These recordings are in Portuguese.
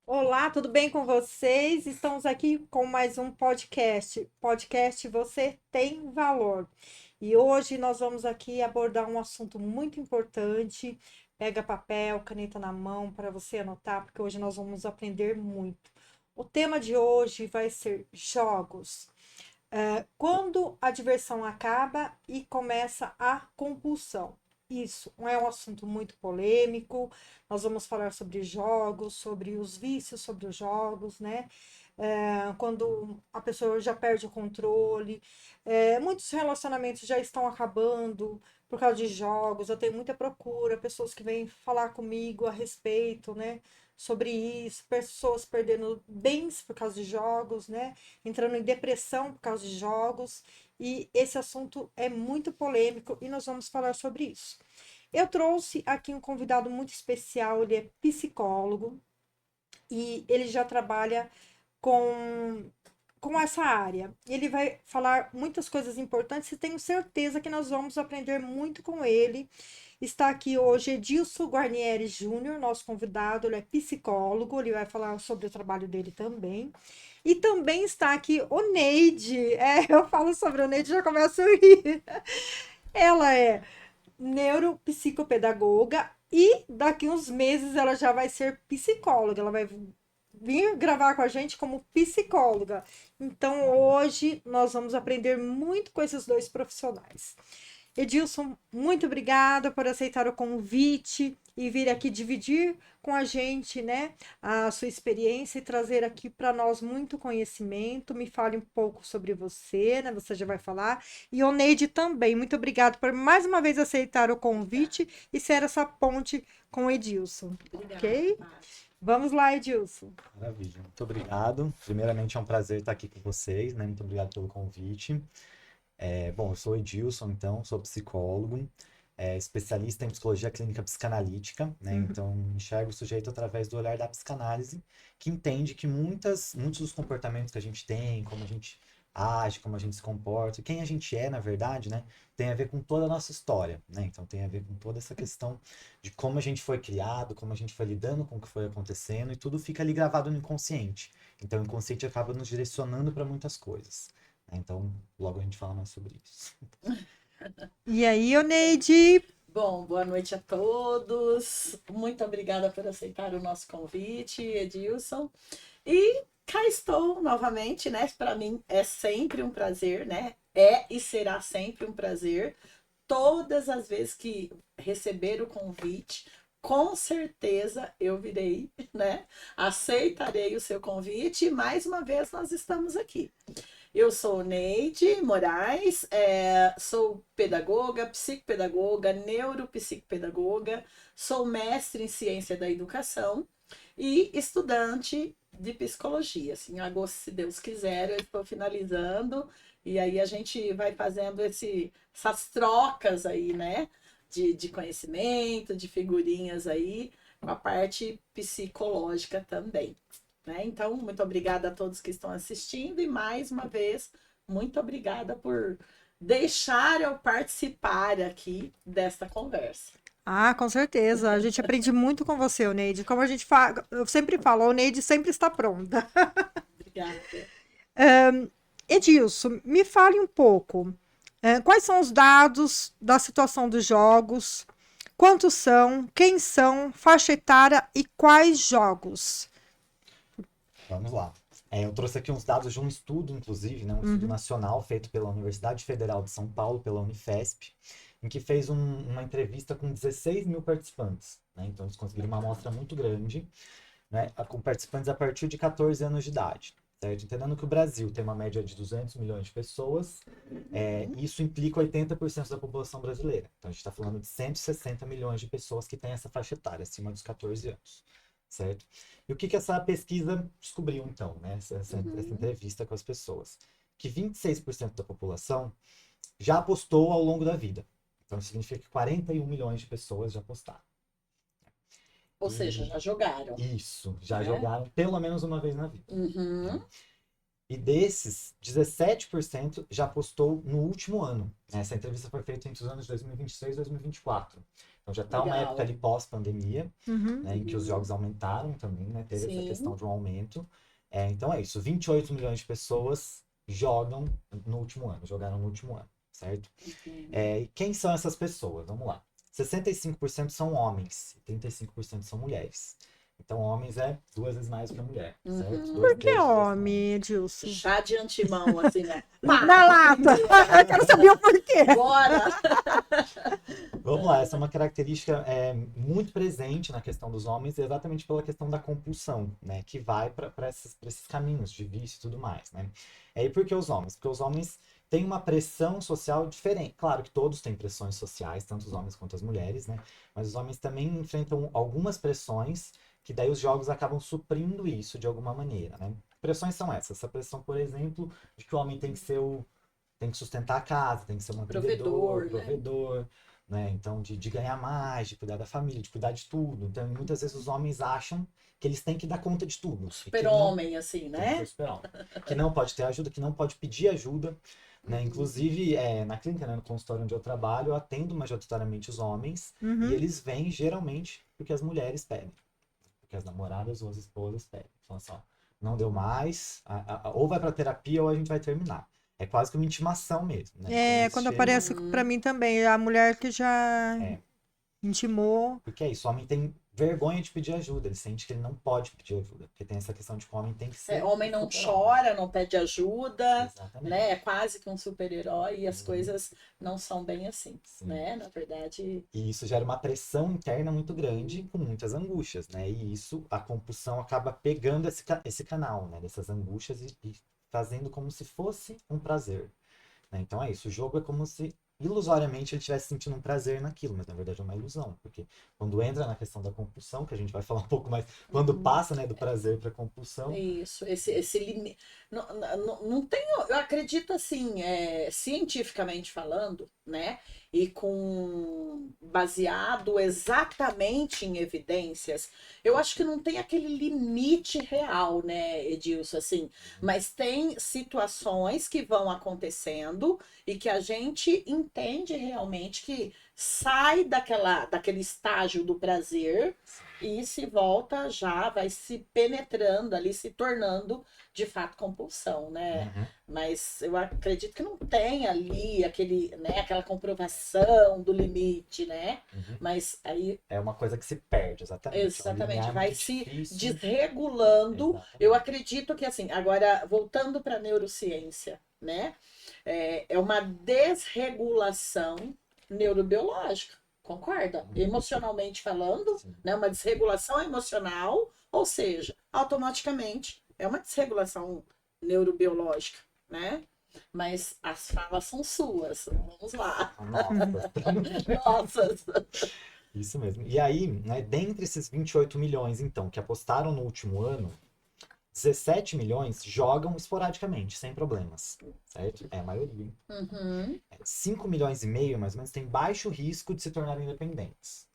Olá, tudo bem com vocês? Estamos aqui com mais um podcast. Podcast Você Tem Valor. E hoje nós vamos aqui abordar um assunto muito importante. Pega papel, caneta na mão para você anotar, porque hoje nós vamos aprender muito. O tema de hoje vai ser jogos. Quando a diversão acaba e começa a compulsão. Isso é um assunto muito polêmico. Nós vamos falar sobre jogos, sobre os vícios sobre os jogos, né? Quando a pessoa já perde o controle. Muitos relacionamentos já estão acabando por causa de jogos. Eu tenho muita procura, pessoas que vêm falar comigo a respeito, né? Sobre isso, pessoas perdendo bens por causa de jogos, né? Entrando em depressão por causa de jogos, e esse assunto é muito polêmico e nós vamos falar sobre isso. Eu trouxe aqui um convidado muito especial, ele é psicólogo e ele já trabalha com essa área. Ele vai falar muitas coisas importantes e tenho certeza que nós vamos aprender muito com ele. Está aqui hoje Edilson Guarnieri Júnior, nosso convidado, ele é psicólogo, ele vai falar sobre o trabalho dele também. E também está aqui o Neide. Eu falo sobre o Neide e já começo a rir. Ela é neuropsicopedagoga e daqui uns meses ela já vai ser psicóloga. Ela vai vir gravar com a gente como psicóloga. Então hoje nós vamos aprender muito com esses dois profissionais. Edilson, muito obrigada por aceitar o convite e vir aqui dividir com a gente, né, a sua experiência e trazer aqui para nós muito conhecimento. Me fale um pouco sobre você, né? Você já vai falar. E o Neide também. Muito obrigada por mais uma vez aceitar o convite e ser essa ponte com o Edilson. Obrigada, Ok? Paty. Vamos lá, Edilson. Maravilha, muito obrigado. Primeiramente é um prazer estar aqui com vocês, né? Muito obrigado pelo convite. Bom, eu sou Edilson, então, sou psicólogo, especialista em psicologia clínica psicanalítica, né? Uhum. Então, enxergo o sujeito através do olhar da psicanálise, que entende que muitos dos comportamentos que a gente tem, como a gente age, como a gente se comporta, quem a gente é, na verdade, né? Tem a ver com toda a nossa história, né? Então, tem a ver com toda essa questão de como a gente foi criado, como a gente foi lidando com o que foi acontecendo, e tudo fica ali gravado no inconsciente. Então, o inconsciente acaba nos direcionando para muitas coisas, né? Então, logo a gente fala mais sobre isso. E aí, ô Neide? Bom, boa noite a todos. Muito obrigada por aceitar o nosso convite, Edilson. E cá estou novamente, né? Para mim é sempre um prazer, né? É e será sempre um prazer. Todas as vezes que receber o convite, com certeza eu virei, né? Aceitarei o seu convite e mais uma vez nós estamos aqui. Eu sou Neide Moraes, sou pedagoga, psicopedagoga, neuropsicopedagoga, sou mestre em ciência da educação e estudante de psicologia. Assim, em agosto, se Deus quiser, eu estou finalizando e aí a gente vai fazendo essas trocas aí, né? De conhecimento, de figurinhas aí, com a parte psicológica também. Né? Então, muito obrigada a todos que estão assistindo e mais uma vez, muito obrigada por deixar eu participar aqui desta conversa. Ah, com certeza. A gente aprende muito com você, Oneide. Como a gente fala, eu sempre falo, a Oneide sempre está pronta. Obrigada. Edilson, me fale um pouco. Quais são os dados da situação dos jogos? Quantos são? Quem são? Faixa etária e quais jogos? Vamos lá. Eu trouxe aqui uns dados de um estudo, inclusive, né, um estudo Uhum. nacional feito pela Universidade Federal de São Paulo, pela Unifesp, em que fez uma entrevista com 16 mil participantes. Né? Então, eles conseguiram uma amostra muito grande, né, com participantes a partir de 14 anos de idade. Certo? Entendendo que o Brasil tem uma média de 200 milhões de pessoas, isso implica 80% da população brasileira. Então, a gente está falando de 160 milhões de pessoas que têm essa faixa etária, acima dos 14 anos. Certo? E o que essa pesquisa descobriu, então, né? Essa Uhum. entrevista com as pessoas? Que 26% da população já apostou ao longo da vida. Então, isso significa que 41 milhões de pessoas já apostaram. Ou seja, E já jogaram, isso, já né? jogaram pelo menos uma vez na vida. Né? Uhum. E desses, 17% já postou no último ano. Essa entrevista foi feita entre os anos de 2023 e 2024. Então já está uma Legal. época ali pós-pandemia, Uhum. né, em que os jogos aumentaram também, né? Teve essa Sim. questão de um aumento. Então é isso, 28 milhões de pessoas jogam no último ano, jogaram no último ano, certo? E quem são essas pessoas? Vamos lá. 65% são homens, 35% são mulheres. Então, homens é 2 vezes mais para mulher, certo? Uhum. Dois Por que terços vezes mais. homem, Edilson? Já de antemão, assim, né? Pá, Na lata! Eu quero saber o porquê. bora! Vamos lá, essa é uma característica muito presente na questão dos homens, exatamente pela questão da compulsão, né? Que vai para esses caminhos de vício e tudo mais, né? E por que os homens? Porque os homens têm uma pressão social diferente. Claro que todos têm pressões sociais, tanto os homens quanto as mulheres, né? Mas os homens também enfrentam algumas pressões que daí os jogos acabam suprindo isso de alguma maneira, né? Pressões são essas. Essa pressão, por exemplo, de que o homem tem que ser tem que sustentar a casa, tem que ser um Provedor, provedor, né? Então, de ganhar mais, de cuidar da família, de cuidar de tudo. Então, muitas vezes os homens acham que eles têm que dar conta de tudo. Super-homem, assim, Tem que né? ser super-homem. Que não pode ter ajuda, que não pode pedir ajuda. Né? Inclusive, na clínica, né, no consultório onde eu trabalho, eu atendo majoritariamente os homens Uhum. e eles vêm geralmente porque as mulheres pedem. Porque as namoradas ou as esposas pedem. Falam assim, ó, não deu mais, ou vai pra terapia ou a gente vai terminar. É quase que uma intimação mesmo, né? Quando chegam- aparece pra mim também, a mulher que já É. intimou. Porque é isso, o homem tem vergonha de pedir ajuda, ele sente que ele não pode pedir ajuda. Porque tem essa questão de que o homem tem que ser. Homem não super-homem. chora, não pede ajuda, Exatamente. né? É quase que um super-herói e as coisas não são bem assim, Sim. né? Na verdade, E isso gera uma pressão interna muito grande, com muitas angústias, né? E isso, a compulsão acaba pegando esse canal, né? Dessas angústias e fazendo como se fosse um prazer, né? Então é isso, o jogo é como se ilusoriamente ele estivesse sentindo um prazer naquilo, mas na verdade é uma ilusão, porque quando entra na questão da compulsão, que a gente vai falar um pouco mais, quando passa, né, do prazer para compulsão, isso, esse limite. Não tem, eu acredito assim, cientificamente falando, né? E com baseado exatamente em evidências, eu acho que não tem aquele limite real, né, Edilson, assim, mas tem situações que vão acontecendo e que a gente entende realmente que sai daquele estágio do prazer e se volta já, vai se penetrando ali, se tornando de fato compulsão, né? Uhum. Mas eu acredito que não tem ali aquela comprovação do limite, né? Uhum. Mas aí, é uma coisa que se perde, exatamente. É um exatamente, limiar vai muito se difícil. desregulando. Exatamente. Eu acredito que, assim, agora, voltando para a neurociência, né? É uma desregulação neurobiológica, concorda? Emocionalmente falando, Sim. né? Uma desregulação emocional, ou seja, automaticamente é uma desregulação neurobiológica, né? Mas as falas são suas. Vamos lá. Nossa. Nossa. Isso mesmo. E aí, né, dentre esses 28 milhões, então, que apostaram no último ano, 17 milhões jogam esporadicamente, sem problemas, certo? É a maioria. Uhum. 5 milhões e meio, mais ou menos, tem baixo risco de se tornarem independentes.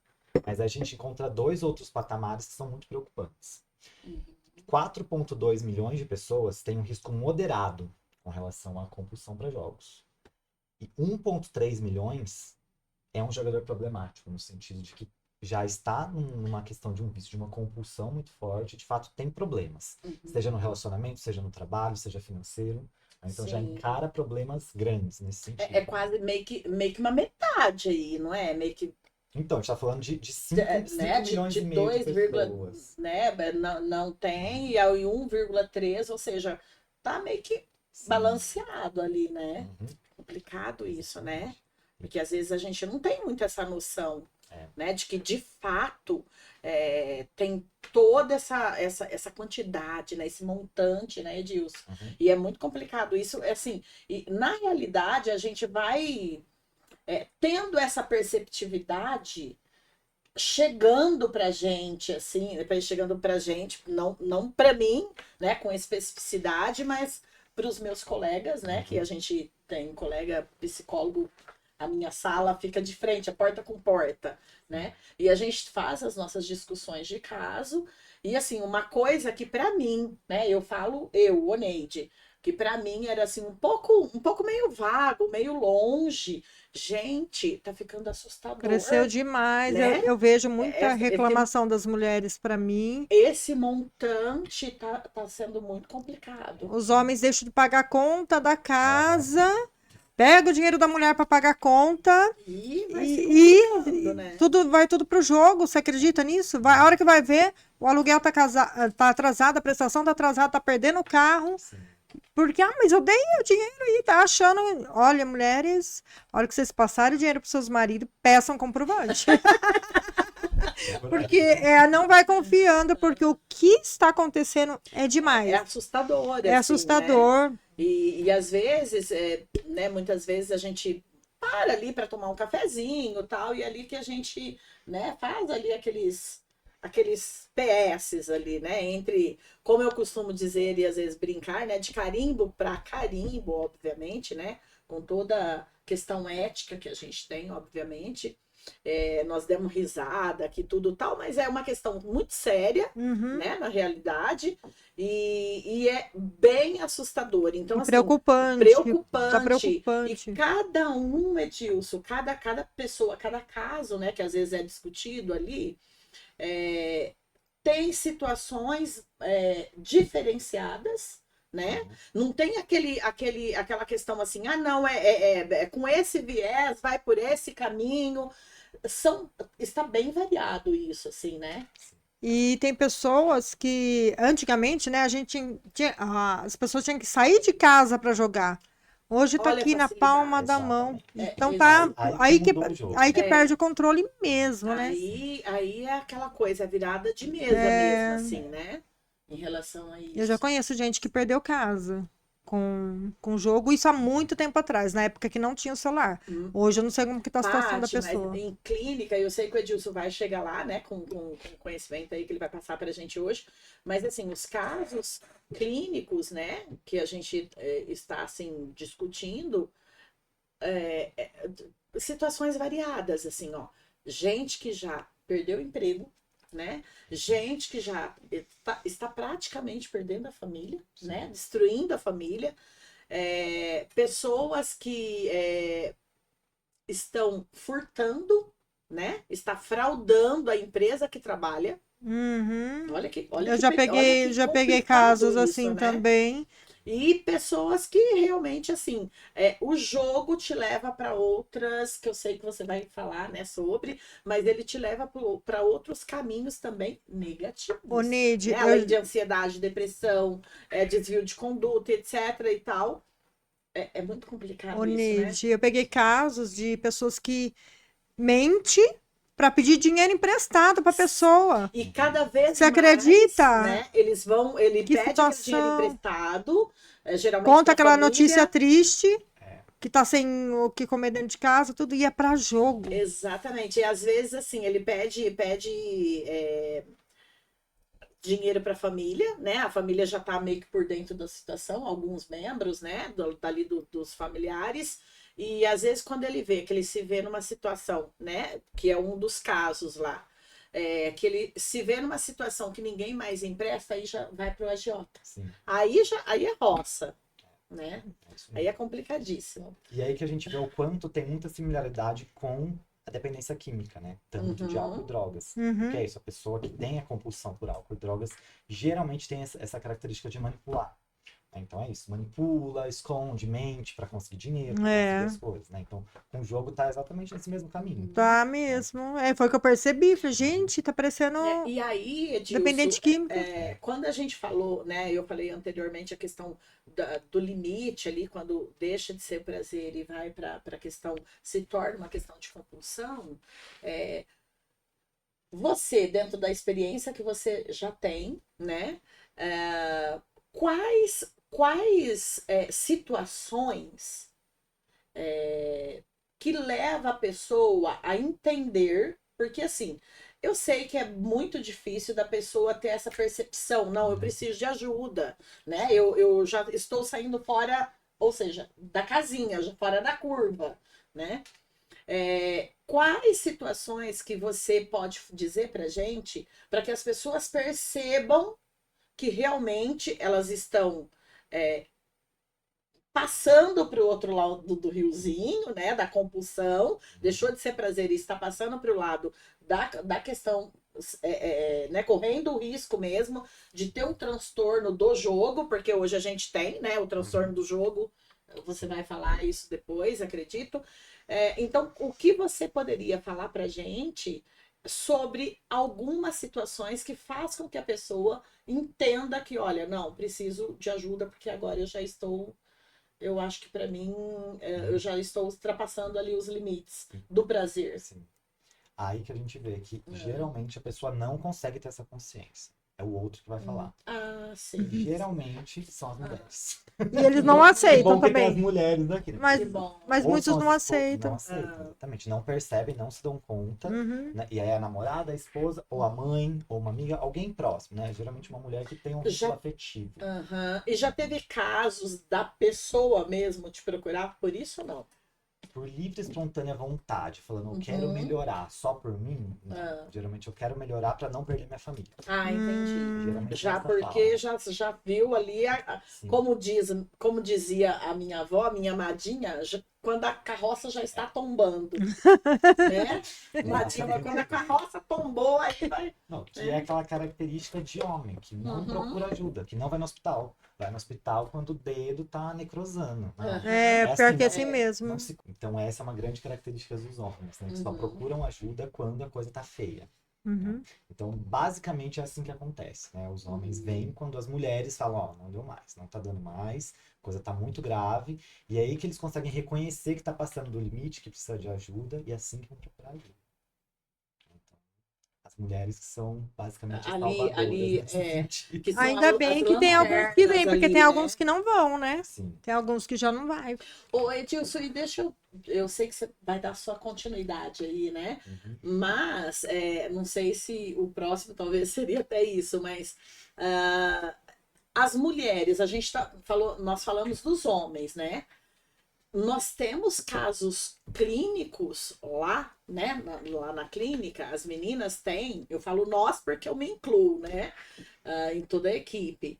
Mas a gente encontra 2 outros patamares que são muito preocupantes. 4,2 milhões de pessoas têm um risco moderado com relação à compulsão para jogos. E 1,3 milhões é um jogador problemático, no sentido de que já está numa questão de um vício, de uma compulsão muito forte, de fato tem problemas. Seja no relacionamento, seja no trabalho, seja financeiro. Então já Sim. encara problemas grandes nesse sentido. É quase meio que uma metade aí, não é? Meio que Então, a gente está falando de 5 né? milhões De e meio de 2, pessoas. né? Não tem, e aí 1,3, ou seja, tá meio que Sim. balanceado ali, né? Uhum. Complicado isso, né? Porque às vezes a gente não tem muito essa noção, É. né? De que de fato tem toda essa quantidade, né? Esse montante, né, Edilson? Uhum. E é muito complicado isso, assim, e na realidade a gente vai tendo essa perceptividade chegando pra gente, assim, chegando pra gente, não pra mim, né, com especificidade, mas para os meus colegas, né, que a gente tem um colega psicólogo, a minha sala fica de frente, a porta com porta, né, e a gente faz as nossas discussões de caso, e assim, uma coisa que pra mim, né, eu falo, Oneide, que para mim era assim um pouco meio vago, meio longe. Gente, tá ficando assustador, Cresceu demais. né? Eu vejo muita Esse, reclamação das mulheres para mim. esse montante tá sendo muito complicado. Os homens deixam de pagar a conta da Aham. casa, pega o dinheiro da mulher para pagar a conta E vai se e complicando, né? tudo vai tudo pro jogo. Você acredita nisso? Vai, a hora que vai ver, o aluguel tá atrasado, a prestação tá atrasada, tá perdendo o carro. Sim. Porque, mas eu dei o dinheiro e tá achando. Olha, mulheres, a hora que vocês passarem o dinheiro pros seus maridos, peçam comprovante. Porque não vai confiando, porque o que está acontecendo é demais. É assustador, É assim, né? assustador. E às vezes, né, muitas vezes a gente para ali para tomar um cafezinho e tal, e ali que a gente, né, faz ali aqueles PS ali, né, entre, como eu costumo dizer e às vezes brincar, né, de carimbo para carimbo, obviamente, né, com toda a questão ética que a gente tem, obviamente. Nós demos risada aqui, tudo tal, mas é uma questão muito séria, Uhum. né, na realidade, e é bem assustador. Então, E assim, preocupante. Tá preocupante. preocupante. E cada um, Edilson, cada pessoa, cada caso, né, que às vezes é discutido ali, é, tem situações diferenciadas, né? Não tem aquela questão assim, ah, não, com esse viés, vai por esse caminho. Está bem variado isso, assim, né? E tem pessoas que, antigamente, né, a gente as pessoas tinham que sair de casa para jogar. Hoje tá Olha a aqui na palma facilidade. da mão. Exatamente. Então Exato. tá Aí que mudou o jogo. aí que É. perde o controle mesmo, né? Aí é aquela coisa, a virada de mesa mesmo, assim, né? Em relação a Eu já isso. conheço gente que perdeu casa com jogo, isso há muito tempo atrás, na época que não tinha o celular. Hum. Hoje eu não sei como que tá a situação da Paty, mas pessoa. em clínica, eu sei que o Edilson vai chegar lá, né, com conhecimento aí que ele vai passar para a gente hoje, mas assim, os casos clínicos, né, que a gente está, assim, discutindo, situações variadas, assim, ó, gente que já perdeu o emprego, né, gente que já está praticamente perdendo a família, né, destruindo a família, pessoas que estão furtando, né? Está fraudando a empresa que trabalha. Uhum. Olha Eu olha que já peguei complicado casos isso, assim né? também. E pessoas que realmente, assim, o jogo te leva para outras, que eu sei que você vai falar, né, sobre, mas ele te leva para outros caminhos também Ô, negativos, Neide, né? Além de ansiedade, depressão, desvio de conduta, etc. e tal. É muito complicado isso, né? Eu peguei casos de pessoas que mente para pedir dinheiro emprestado para pessoa. E cada vez Você mais, acredita? né, ele Que pede aquele dinheiro situação. emprestado, geralmente Conta da aquela notícia família. triste, É. que tá sem o que comer dentro de casa, tudo ia para jogo. Exatamente. E às vezes, assim, ele pede dinheiro para a família, né? A família já está meio que por dentro da situação, alguns membros, né, dos familiares. E às vezes, quando ele vê que ele se vê numa situação, né, que é um dos casos lá, que ele se vê numa situação que ninguém mais empresta, aí já vai para o agiota. Sim, Aí é roça, né? é isso Aí mesmo. é complicadíssimo. E aí que a gente vê o quanto tem muita similaridade com a dependência química, né? Tanto de álcool e drogas. Porque é Uhum. isso, a pessoa que tem a compulsão por álcool e drogas geralmente tem essa característica de manipular. Né? Então é isso, manipula, esconde, mente para conseguir dinheiro, para conseguir as coisas, né? Então, com o jogo tá exatamente nesse mesmo caminho. Tá mesmo. Foi o que eu percebi. Falei, gente, tá parecendo E aí, Edilson, dependente químico. quando a gente falou, né? Eu falei anteriormente a questão do limite ali, quando deixa de ser prazer e vai para a questão, se torna uma questão de compulsão. Você, dentro da experiência que você já tem, né? Quais situações que leva a pessoa a entender, porque assim, eu sei que é muito difícil da pessoa ter essa percepção, não, eu preciso de ajuda, né? Eu já estou saindo fora, ou seja, da casinha, já fora da curva, né? Quais situações que você pode dizer pra gente para que as pessoas percebam que realmente elas estão passando para o outro lado do riozinho, né, da compulsão, deixou de ser prazer e está passando para o lado da questão, né, correndo o risco mesmo de ter um transtorno do jogo, porque hoje a gente tem, né, o transtorno do jogo, você vai falar isso depois, acredito. Então, o que você poderia falar para gente sobre algumas situações que façam com que a pessoa entenda que, olha, não, preciso de ajuda porque agora eu acho que para mim, eu já estou ultrapassando ali os limites do prazer. Sim. Aí que a gente vê que É. geralmente a pessoa não consegue ter essa consciência. É o outro que vai falar. Ah, sim. Geralmente são as mulheres. E eles não Que aceitam bom que tem as também. mulheres daqui. Né? Mas, Que bom. mas Ou muitos são não as esposas, não aceitam. aceitam, exatamente. Não percebem, não se dão conta. Uhum. Né? E aí a namorada, a esposa, ou a mãe, ou uma amiga, alguém próximo, né? Geralmente uma mulher que tem um vínculo afetivo. Aham. E já teve casos da pessoa mesmo te procurar por isso ou não? Por livre e espontânea vontade, falando, eu quero Uhum. melhorar só por mim. Não. Ah. Geralmente eu quero melhorar para não perder minha família. Ah, entendi. Geralmente Já essa porque fala. já viu ali, Sim. como dizia a minha avó, a minha amadinha, quando a carroça já está tombando, né? Madinha, quando a carroça tombou, aí vai. Não, que é aquela característica de homem, que não Uhum. procura ajuda, que não vai no hospital. Vai no hospital quando o dedo tá necrosando. Não. É, É pior assim, que é assim mesmo. não se- Então essa é uma grande característica dos homens, né? Que só Uhum. procuram ajuda quando a coisa tá feia. Uhum. Então, basicamente é assim que acontece, né? Os homens vêm quando as mulheres falam, ó, não deu mais, não tá dando mais, a coisa tá muito grave, e é aí que eles conseguem reconhecer que tá passando do limite, que precisa de ajuda, e é assim que vão procurar ajuda. Então, as mulheres que são basicamente as salvadoras nesse sentido. que são Ainda bem as que tem alguns que vêm, lanternas porque ali, tem né? alguns que não vão, né? Sim. Tem alguns que já não vai. Ô, Edilson, e eu sei que você vai dar sua continuidade aí, né? Uhum. Mas, não sei se o próximo talvez seria até isso, mas as mulheres, nós falamos dos homens, né? Nós temos casos clínicos lá, né? Lá na clínica, as meninas têm, eu falo nós porque eu me incluo, né? Em toda a equipe.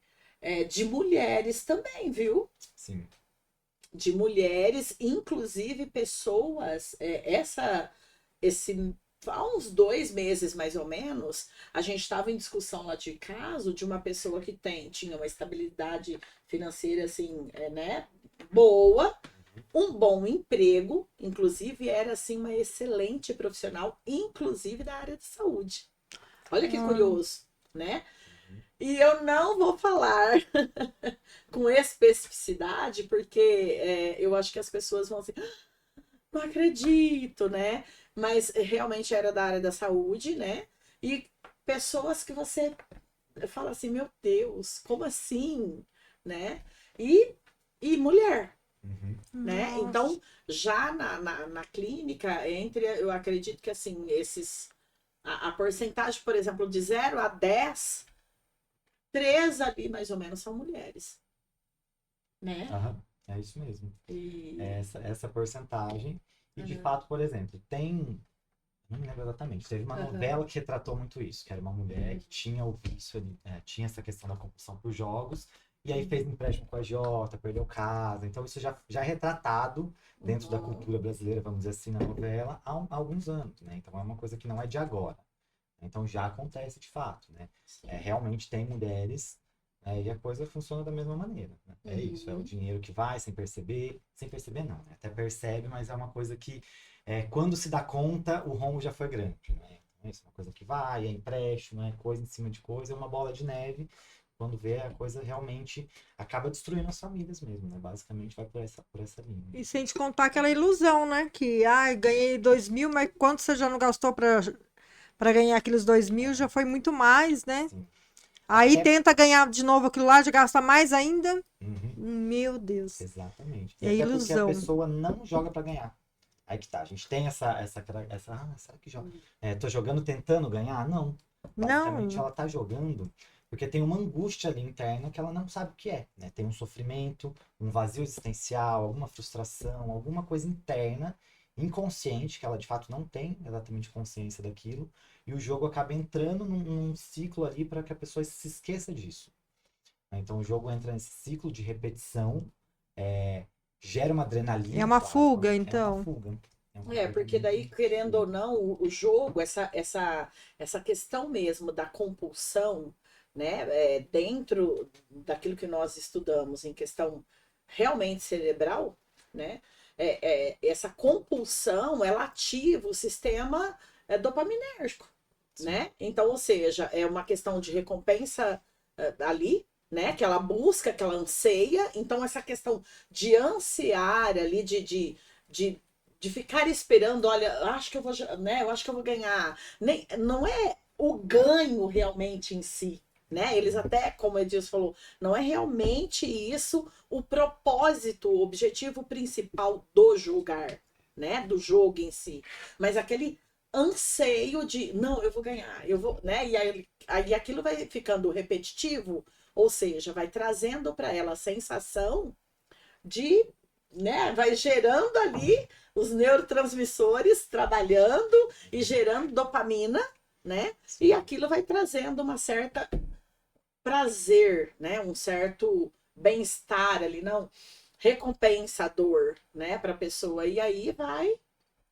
De mulheres também, viu? Sim. De mulheres, inclusive pessoas, há uns 2 meses mais ou menos, a gente estava em discussão lá de caso de uma pessoa que tinha uma estabilidade financeira assim, né, boa, um bom emprego, inclusive era assim uma excelente profissional, inclusive da área de saúde. Olha que curioso, né? E eu não vou falar com especificidade, porque eu acho que as pessoas vão assim, não acredito, né? Mas realmente era da área da saúde, né? E pessoas que você fala assim, meu Deus, como assim? Né? E mulher, né? Nossa. Então, já na clínica, eu acredito que assim, a porcentagem, por exemplo, de 0 a 10, 3 ali mais ou menos são mulheres, né? Aham, é isso mesmo. E... É essa porcentagem. E de fato, por exemplo, não me lembro exatamente, teve uma novela que retratou muito isso, que era uma mulher que tinha o vício, tinha essa questão da compulsão por jogos, e aí fez empréstimo com a agiota, perdeu casa. Então isso já é retratado dentro da cultura brasileira, vamos dizer assim, na novela, há alguns anos, né? Então é uma coisa que não é de agora. Então já acontece de fato, né? Realmente tem mulheres, né? E a coisa funciona da mesma maneira, né? É isso, é o dinheiro que vai sem perceber não, né? Até percebe, mas é uma coisa que quando se dá conta, o rombo já foi grande, né? Então, isso é uma coisa que vai, é empréstimo, é coisa em cima de coisa, é uma bola de neve. Quando vê, a coisa realmente acaba destruindo as famílias mesmo, né? Basicamente vai por essa linha. E sem te contar aquela ilusão, né? Que, ai, ganhei 2.000, mas quanto você já não gastou para ganhar aqueles 2.000? Já foi muito mais, né? Sim. Aí Até- tenta ganhar de novo aquilo lá, já gasta mais ainda. Uhum, Meu Deus. exatamente. É E até porque a ilusão. pessoa não joga pra ganhar. Aí que tá, a gente tem será que joga? Tô jogando tentando ganhar? Não. Basicamente Não. ela tá jogando porque tem uma angústia ali interna que ela não sabe o que é, né? Tem um sofrimento, um vazio existencial, alguma frustração, alguma coisa interna, inconsciente, que ela de fato não tem exatamente consciência daquilo, e o jogo acaba entrando num ciclo ali para que a pessoa se esqueça disso. Né? Então o jogo entra nesse ciclo de repetição, gera uma adrenalina. É uma claro, fuga, é então. uma fuga. É uma É, coisa porque daí, muito querendo ou fuga. não, o jogo, essa questão mesmo da compulsão, né, dentro daquilo que nós estudamos em questão realmente cerebral, né, essa compulsão, ela ativa o sistema dopaminérgico, Sim. né? Então, ou seja, é uma questão de recompensa ali, né, que ela busca, que ela anseia. Então, essa questão de ansiar ali, de de ficar esperando, olha, eu acho que eu vou, né? Eu acho que eu vou ganhar. Nem, não é o ganho realmente em si, né? Eles até, como o Edilson falou, não é realmente isso o propósito, o objetivo principal do jogar, né? Do jogo em si. Mas aquele anseio de, não, eu vou ganhar, eu vou, né? E aí aquilo vai ficando repetitivo, ou seja, vai trazendo para ela a sensação de, né, vai gerando ali os neurotransmissores trabalhando e gerando dopamina, né? E aquilo vai trazendo uma certa prazer, né? Um certo bem-estar ali, não recompensador, né, para a pessoa. E aí vai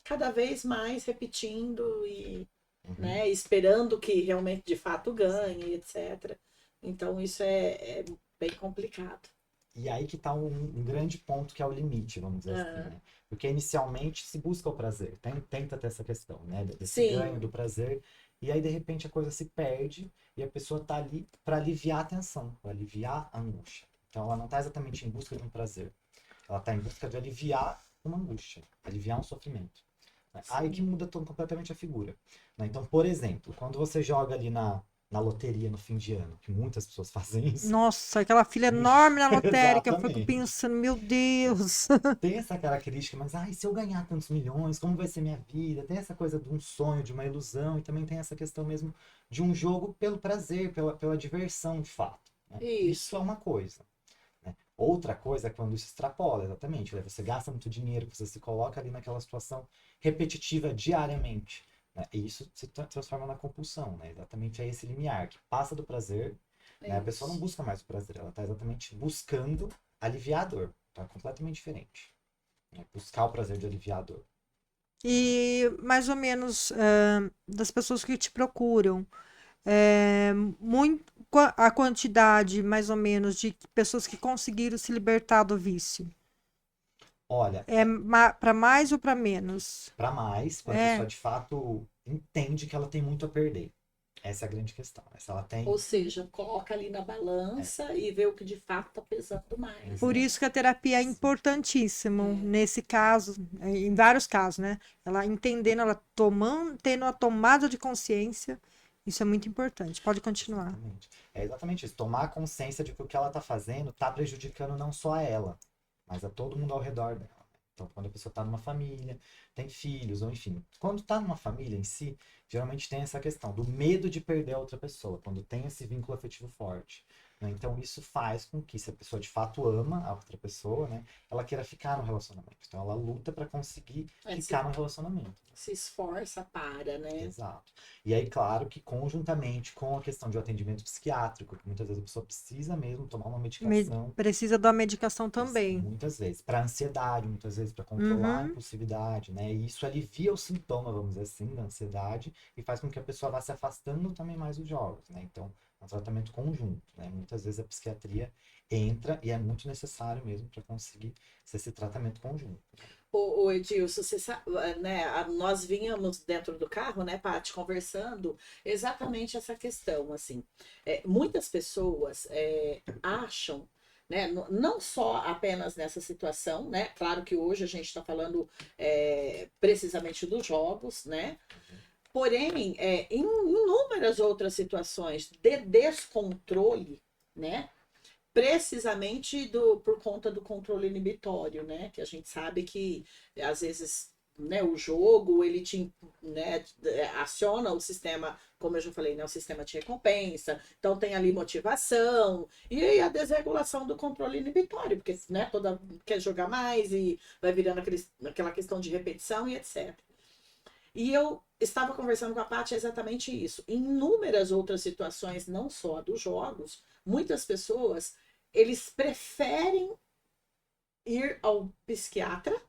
cada vez mais repetindo e, Uhum. né, esperando que realmente de fato ganhe, etc. Então isso é bem complicado. E aí que tá um grande ponto que é o limite, vamos dizer assim, Ah, né? Porque inicialmente se busca o prazer, tenta ter essa questão, né? Desse ganho do sim, prazer, e aí de repente a coisa se perde e a pessoa tá ali para aliviar a tensão, para aliviar a angústia. Então ela não tá exatamente em busca de um prazer, ela tá em busca de aliviar uma angústia, aliviar um sofrimento. Né? Aí que sim. muda completamente a figura. Né? Então, por exemplo, quando você joga ali na loteria no fim de ano, que muitas pessoas fazem isso, Nossa, aquela fila enorme na lotérica, eu fico exatamente. pensando, meu Deus. Tem essa característica, mas ai, se eu ganhar tantos milhões, como vai ser minha vida? Tem essa coisa de um sonho, de uma ilusão, e também tem essa questão mesmo de um jogo pelo prazer, pela diversão de fato. Né? Isso é Isso. uma coisa. Né? Outra coisa é quando isso extrapola, exatamente. Né? Você gasta muito dinheiro, você se coloca ali naquela situação repetitiva diariamente. Né? E isso se transforma na compulsão. Né? Exatamente é esse limiar, que passa do prazer. Né? A pessoa não Isso. busca mais o prazer, ela está exatamente buscando aliviar a dor. Tá completamente diferente. Né? Buscar o prazer de aliviar a dor. E mais ou menos das pessoas que te procuram, é, muito, a quantidade mais ou menos de pessoas que conseguiram se libertar do vício. Olha, É para mais ou para menos? para mais, quando a É. pessoa de fato entende que ela tem muito a perder. Essa é a grande questão. Essa ela tem. Ou seja, coloca ali na É, balança e vê o que de fato está pesando mais, Por né? isso que a terapia é sim, importantíssimo É, nesse caso, em vários casos, né? Ela entendendo, ela tomando, tendo a tomada de consciência, isso é muito importante. Pode continuar. exatamente. É exatamente isso. Tomar consciência de que o que ela está fazendo está prejudicando não só a ela, mas a todo mundo ao redor dela. Então, quando a pessoa está numa família, tem filhos, ou enfim, quando está numa família em si, geralmente tem essa questão do medo de perder a outra pessoa, quando tem esse vínculo afetivo forte. Né? Então, isso faz com que, se a pessoa de fato ama a outra pessoa, né, ela queira ficar no relacionamento. Então, ela luta para conseguir se, ficar no relacionamento. se esforça para, né? Exato. E aí, claro que conjuntamente com a questão de um atendimento psiquiátrico, que muitas vezes a pessoa precisa mesmo tomar uma medicação, Precisa da medicação também. muitas vezes, para ansiedade, muitas vezes para controlar a Uhum. impulsividade, né? E isso alivia o sintoma, vamos dizer assim, da ansiedade e faz com que a pessoa vá se afastando também mais dos jogos, né? Então, é um tratamento conjunto, né? Muitas vezes a psiquiatria entra e é muito necessário mesmo para conseguir ser esse tratamento conjunto. O Edilson, você sabe, né? Nós vínhamos dentro do carro, né, Paty, conversando exatamente essa questão, assim. Muitas pessoas acham, né, não só apenas nessa situação, né? Claro que hoje a gente está falando precisamente dos jogos, né? Porém, em inúmeras outras situações de descontrole, né? Precisamente por conta do controle inibitório, né? Que a gente sabe que às vezes, né, o jogo ele te, né, aciona o sistema, como eu já falei, né, o sistema de recompensa, então tem ali motivação e aí a desregulação do controle inibitório, porque, né, toda quer jogar mais e vai virando aquela questão de repetição e etc. E eu estava conversando com a Paty exatamente isso. Em inúmeras outras situações, não só a dos jogos, muitas pessoas eles preferem ir ao psiquiatra,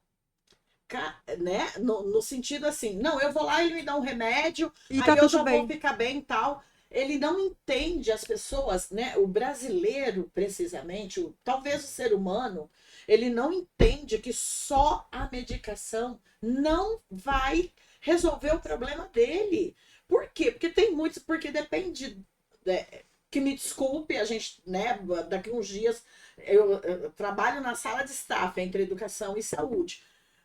né? No sentido assim, não, eu vou lá, ele me dá um remédio, E aí tá eu tudo já bem. vou ficar bem e tal. Ele não entende as pessoas, né? O brasileiro, precisamente, talvez o ser humano, ele não entende que só a medicação não vai resolver o problema dele. Por quê? Porque tem muitos, porque depende, que me desculpe, a gente, né, daqui uns dias eu trabalho na sala de staff entre educação e saúde.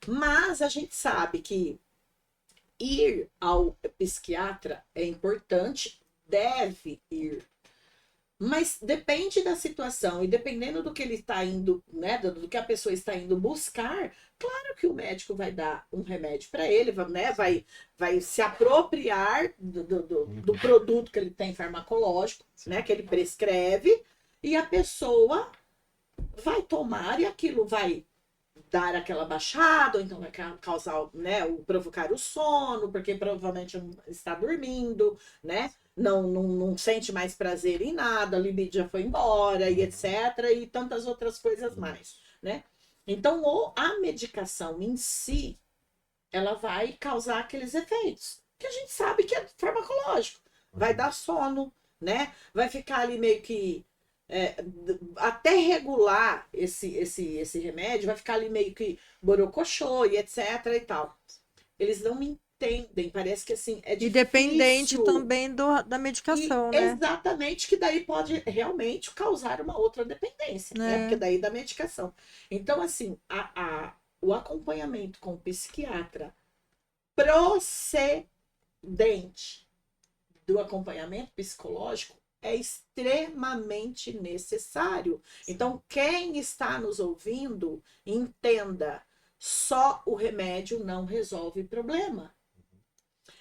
Mas a gente sabe que ir ao psiquiatra é importante, deve ir. Mas depende da situação e dependendo do que ele está indo, né, do que a pessoa está indo buscar, claro que o médico vai dar um remédio para ele, né, vai se apropriar do produto que ele tem farmacológico, né, que ele prescreve, e a pessoa vai tomar e aquilo vai dar aquela baixada, ou então vai causar, né, provocar o sono, porque provavelmente está dormindo, né? Não sente mais prazer em nada, a libido já foi embora, e etc. E tantas outras coisas mais, né? Então, a medicação em si, ela vai causar aqueles efeitos, que a gente sabe que é farmacológico. Vai dar sono, né? Vai ficar ali meio que até regular esse remédio, vai ficar ali meio que borocochô e etc e tal. Eles não entendem, parece que assim, é E difícil. dependente também da medicação, E né? exatamente, que daí pode realmente causar uma outra dependência, né? Porque daí da medicação. Então, assim, o acompanhamento com o psiquiatra procedente do acompanhamento psicológico é extremamente necessário. Então, quem está nos ouvindo, entenda, só o remédio não resolve problema.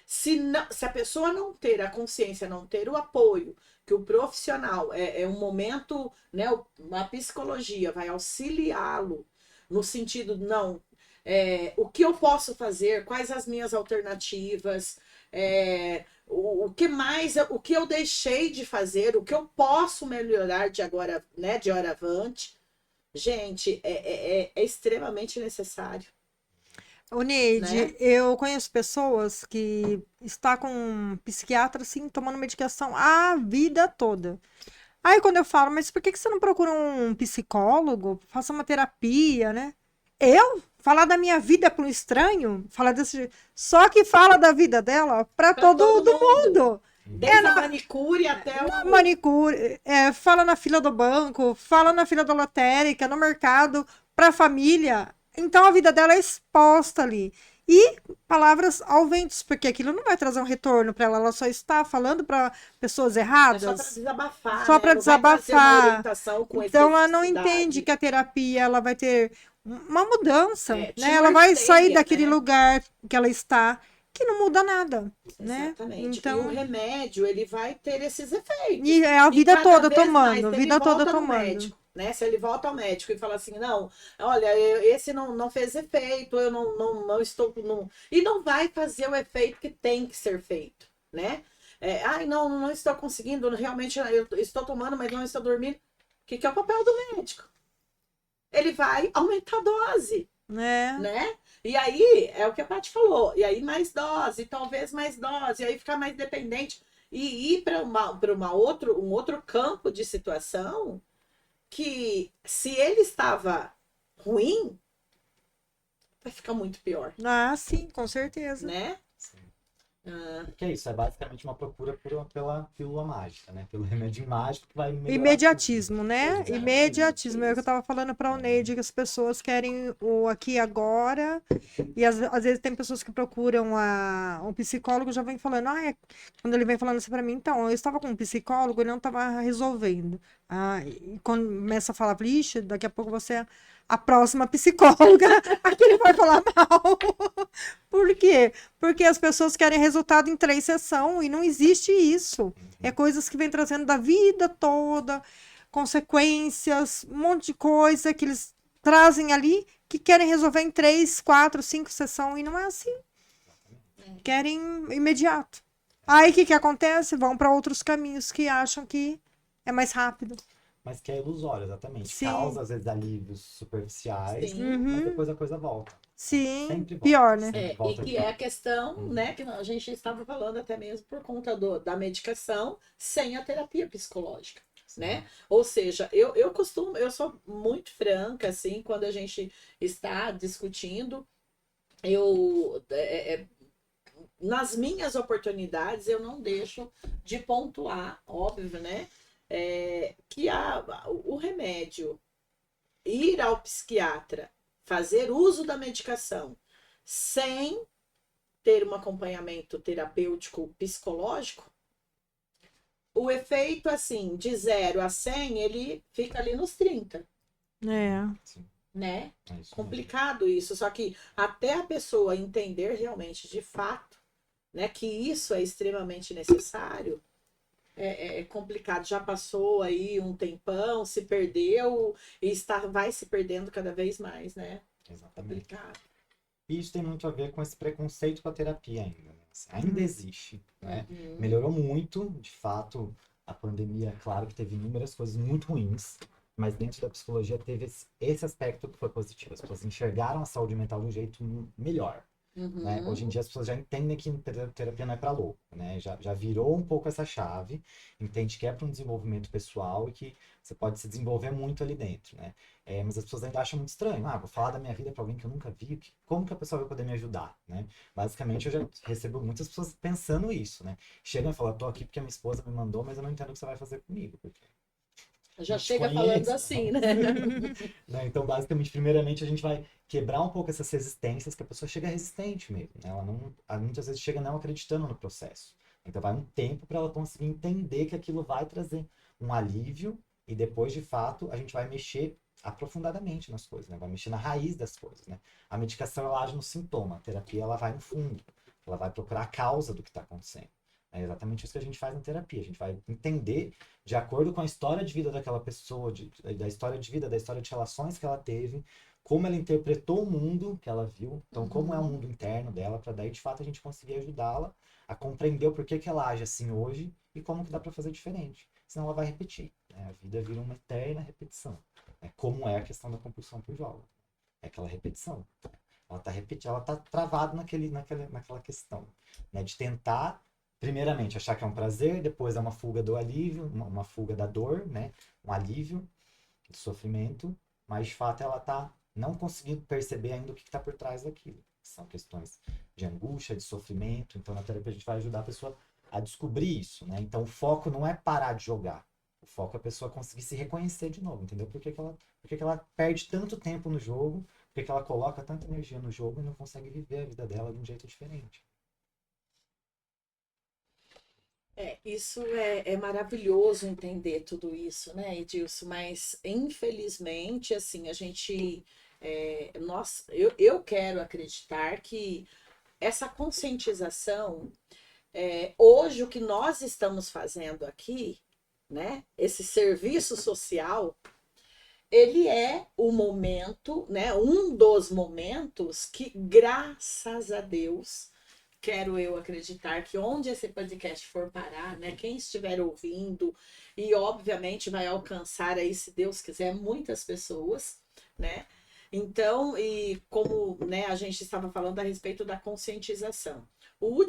Se a pessoa não ter a consciência, não ter o apoio, que o profissional é um momento, né, a psicologia vai auxiliá-lo no sentido, não, o que eu posso fazer, quais as minhas alternativas, o que mais, o que eu deixei de fazer, o que eu posso melhorar de agora, né, de hora avante. Gente, é extremamente necessário, Ô, Neide, né? eu conheço pessoas que estão com um psiquiatra, assim, tomando medicação a vida toda. Aí quando eu falo, mas por que você não procura um psicólogo? Faça uma terapia, né? Eu? Falar da minha vida para um estranho? Falar desse jeito. Só que fala da vida dela para Para todo todo mundo, mundo. desde a manicure até Na o... manicure, fala na fila do banco, fala na fila da lotérica, no mercado, para a família. Então a vida dela é exposta ali. E palavras ao vento, porque aquilo não vai trazer um retorno para ela, ela só está falando para pessoas É só para erradas, desabafar, só né? para Não vai trazer uma desabafar. orientação com Então ela não especificidade. entende que a terapia ela vai ter uma mudança, Te né? Ela vai sair norteia, daquele né? lugar que ela está, que não muda nada, né? Exatamente. E o Então, remédio, ele vai ter esses efeitos. e é a E vida cada toda vez mais, tomando, se vida ele toda volta no tomando. médico, né? Se ele volta ao médico e fala assim, não, olha, esse não fez efeito, eu não estou... Não... E não vai fazer o efeito que tem que ser feito, né? Ai, não estou conseguindo, realmente eu estou tomando, mas não estou dormindo. O que é o papel do médico? Ele vai aumentar a dose, né? E aí, é o que a Paty falou, e aí mais dose, talvez mais dose, e aí ficar mais dependente, e ir para um outro campo de situação que, se ele estava ruim, vai ficar muito pior, Ah, sim, com certeza. né? Sim. Que é isso, é basicamente uma procura pela pílula mágica, né? Pelo remédio mágico que vai melhorar Imediatismo, tudo. né? Exatamente. Imediatismo. É o que eu tava falando pra Neide, que as pessoas querem o aqui e agora. E às vezes tem pessoas que procuram um psicólogo, já vem falando, quando ele vem falando assim pra mim, então, eu estava com um psicólogo, ele não estava resolvendo. E quando começa a falar, vixe, daqui a pouco você é a próxima psicóloga, aqui ele vai falar mal. Por quê? Porque as pessoas querem resultado em 3 sessões e não existe isso. É coisas que vem trazendo da vida toda, consequências, um monte de coisa que eles trazem ali que querem resolver em 3, 4, 5 sessões e não é assim. Querem imediato. Aí o que acontece? Vão para outros caminhos que acham que é mais rápido. mas que é ilusório, exatamente. Sim. Causa, às vezes, alívios superficiais, Sim. mas Uhum. depois a coisa volta. Sim, Sempre volta. pior, né? Sempre E volta que é a questão, Uhum. né, que a gente estava falando até mesmo por conta da medicação sem a terapia psicológica, né? Ou seja, eu sou muito franca, assim, quando a gente está discutindo, nas minhas oportunidades, eu não deixo de pontuar, óbvio, né? Que o remédio, ir ao psiquiatra, fazer uso da medicação sem ter um acompanhamento terapêutico psicológico, o efeito, assim, de 0 a 100, ele fica ali nos 30, É. Sim, né? é isso mesmo. Complicado isso, só que até a pessoa entender realmente, de fato, né, que isso é extremamente necessário, é complicado. Já passou aí um tempão, se perdeu e vai se perdendo cada vez mais, né? Exatamente. Complicado. E isso tem muito a ver com esse preconceito com a terapia ainda, né? Assim, ainda existe, né? Uhum. Melhorou muito, de fato, a pandemia, claro que teve inúmeras coisas muito ruins, mas dentro da psicologia teve esse aspecto que foi positivo. As pessoas enxergaram a saúde mental de um jeito melhor, né? Hoje em Uhum. dia as pessoas já entendem que terapia não é para louco, né? Já virou um pouco essa chave, entende que é para um desenvolvimento pessoal e que você pode se desenvolver muito ali dentro, né? Mas as pessoas ainda acham muito estranho. Vou falar da minha vida para alguém que eu nunca vi, como que a pessoa vai poder me ajudar, né? Basicamente, eu já recebo muitas pessoas pensando isso, né? Chegam e falam, tô aqui porque a minha esposa me mandou, mas eu não entendo o que você vai fazer comigo, porque Já não te chega falando conheço, assim, né? né? Então, basicamente, primeiramente, a gente vai quebrar um pouco essas resistências, que a pessoa chega resistente mesmo, né? Ela muitas vezes chega não acreditando no processo. Então, vai um tempo para ela conseguir entender que aquilo vai trazer um alívio e depois, de fato, a gente vai mexer aprofundadamente nas coisas, né? Vai mexer na raiz das coisas, né? A medicação, ela age no sintoma, a terapia, ela vai no fundo, ela vai procurar a causa do que está acontecendo. É exatamente isso que a gente faz na terapia. A gente vai entender de acordo com a história de vida daquela pessoa, da história de vida, da história de relações que ela teve, como ela interpretou o mundo que ela viu, então como é o mundo interno dela, para daí de fato a gente conseguir ajudá-la a compreender o porquê que ela age assim hoje e como que dá para fazer diferente. Senão ela vai repetir, né? A vida vira uma eterna repetição. Como é a questão da compulsão por jogo. É aquela repetição. Ela está repetindo, ela tá travada naquela questão, né? De tentar primeiramente achar que é um prazer, depois é uma fuga do alívio, uma fuga da dor, né? Um alívio do sofrimento, mas de fato ela tá não conseguindo perceber ainda o que está por trás daquilo. São questões de angústia, de sofrimento. Então na terapia a gente vai ajudar a pessoa a descobrir isso, né? Então o foco não é parar de jogar. O foco é a pessoa conseguir se reconhecer de novo, entendeu? Por que ela perde tanto tempo no jogo, por que ela coloca tanta energia no jogo e não consegue viver a vida dela de um jeito diferente. Isso é maravilhoso entender tudo isso, né, Edilson? Mas, infelizmente, assim, a gente. Eu quero acreditar que essa conscientização, hoje, o que nós estamos fazendo aqui, né, esse serviço social, ele é o momento, né, um dos momentos que, graças a Deus, quero eu acreditar que onde esse podcast for parar, né, quem estiver ouvindo, e obviamente vai alcançar aí, se Deus quiser, muitas pessoas, né? Então, e como, né, a gente estava falando a respeito da conscientização. O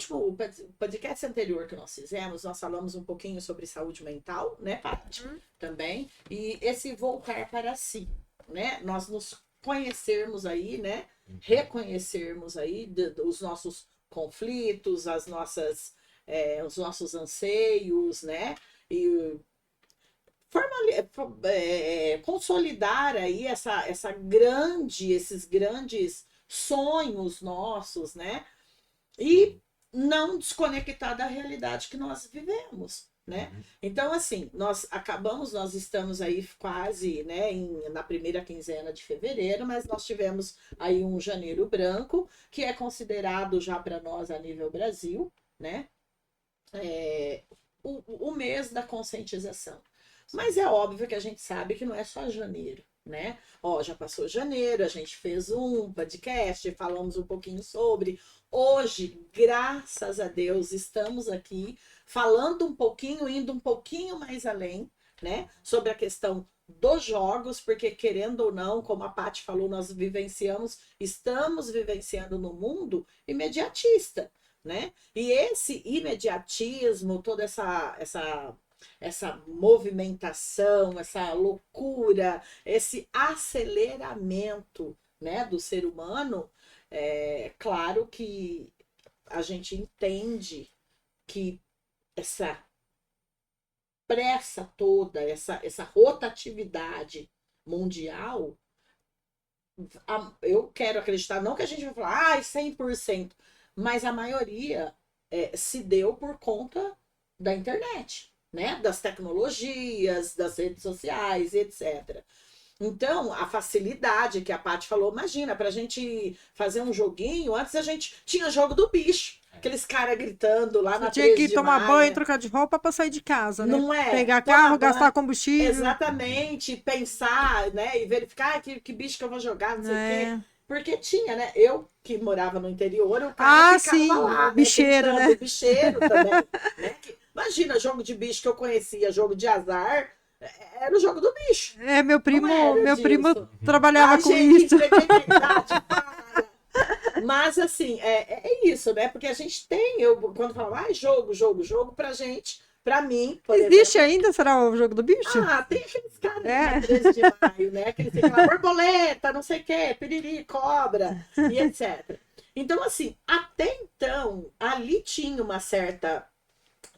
podcast anterior que nós fizemos, nós falamos um pouquinho sobre saúde mental, né, Paty? Também. E esse voltar para si, né? Nós nos conhecermos aí, né? Reconhecermos aí os nossos conflitos, os nossos anseios, né? E consolidar aí esses grandes sonhos nossos, né? E não desconectar da realidade que nós vivemos, né? Então, assim, nós estamos aí quase, né, na primeira quinzena de fevereiro, mas nós tivemos aí um janeiro branco, que é considerado já para nós a nível Brasil, né? O mês da conscientização. Mas é óbvio que a gente sabe que não é só janeiro, né? Já passou janeiro, a gente fez um podcast, falamos um pouquinho sobre. Hoje, graças a Deus, estamos aqui falando um pouquinho, indo um pouquinho mais além, né? Sobre a questão dos jogos, porque querendo ou não, como a Paty falou, nós estamos vivenciando no mundo imediatista, né? E esse imediatismo, toda essa movimentação, essa loucura, esse aceleramento, né, do ser humano, claro que a gente entende que essa pressa toda, essa rotatividade mundial, eu quero acreditar, não que a gente vai falar, 100%, mas a maioria se deu por conta da internet, né? Das tecnologias, das redes sociais, etc. Então, a facilidade que a Paty falou, imagina, para a gente fazer um joguinho, antes a gente tinha jogo do bicho, aqueles caras gritando lá na Você tinha que 13 de tomar maio, banho, né? trocar de roupa para sair de casa, né? Não é? Pegar Tomar carro, banho, gastar combustível. exatamente, pensar, né? E verificar que bicho que eu vou jogar, não sei o quê. É. Porque tinha, né? Eu que morava no interior, o cara ficava Sim, lá, né? bicheiro, Gritando, né? bicheiro também, né? Imagina, jogo de bicho que eu conhecia, jogo de azar, era o jogo do bicho. É, meu Não era primo disso. trabalhava Ai, com gente, isso. entreguei minha idade, para. Mas assim, é isso, né? Porque a gente tem, quando falo, jogo, pra gente, pra mim, por Existe exemplo. ainda, será o jogo do bicho? Tem aqueles caras É. na 13 de maio, né? Aqueles que falam borboleta, não sei o quê, piriri, cobra, e etc. Então, assim, até então, ali tinha uma certa,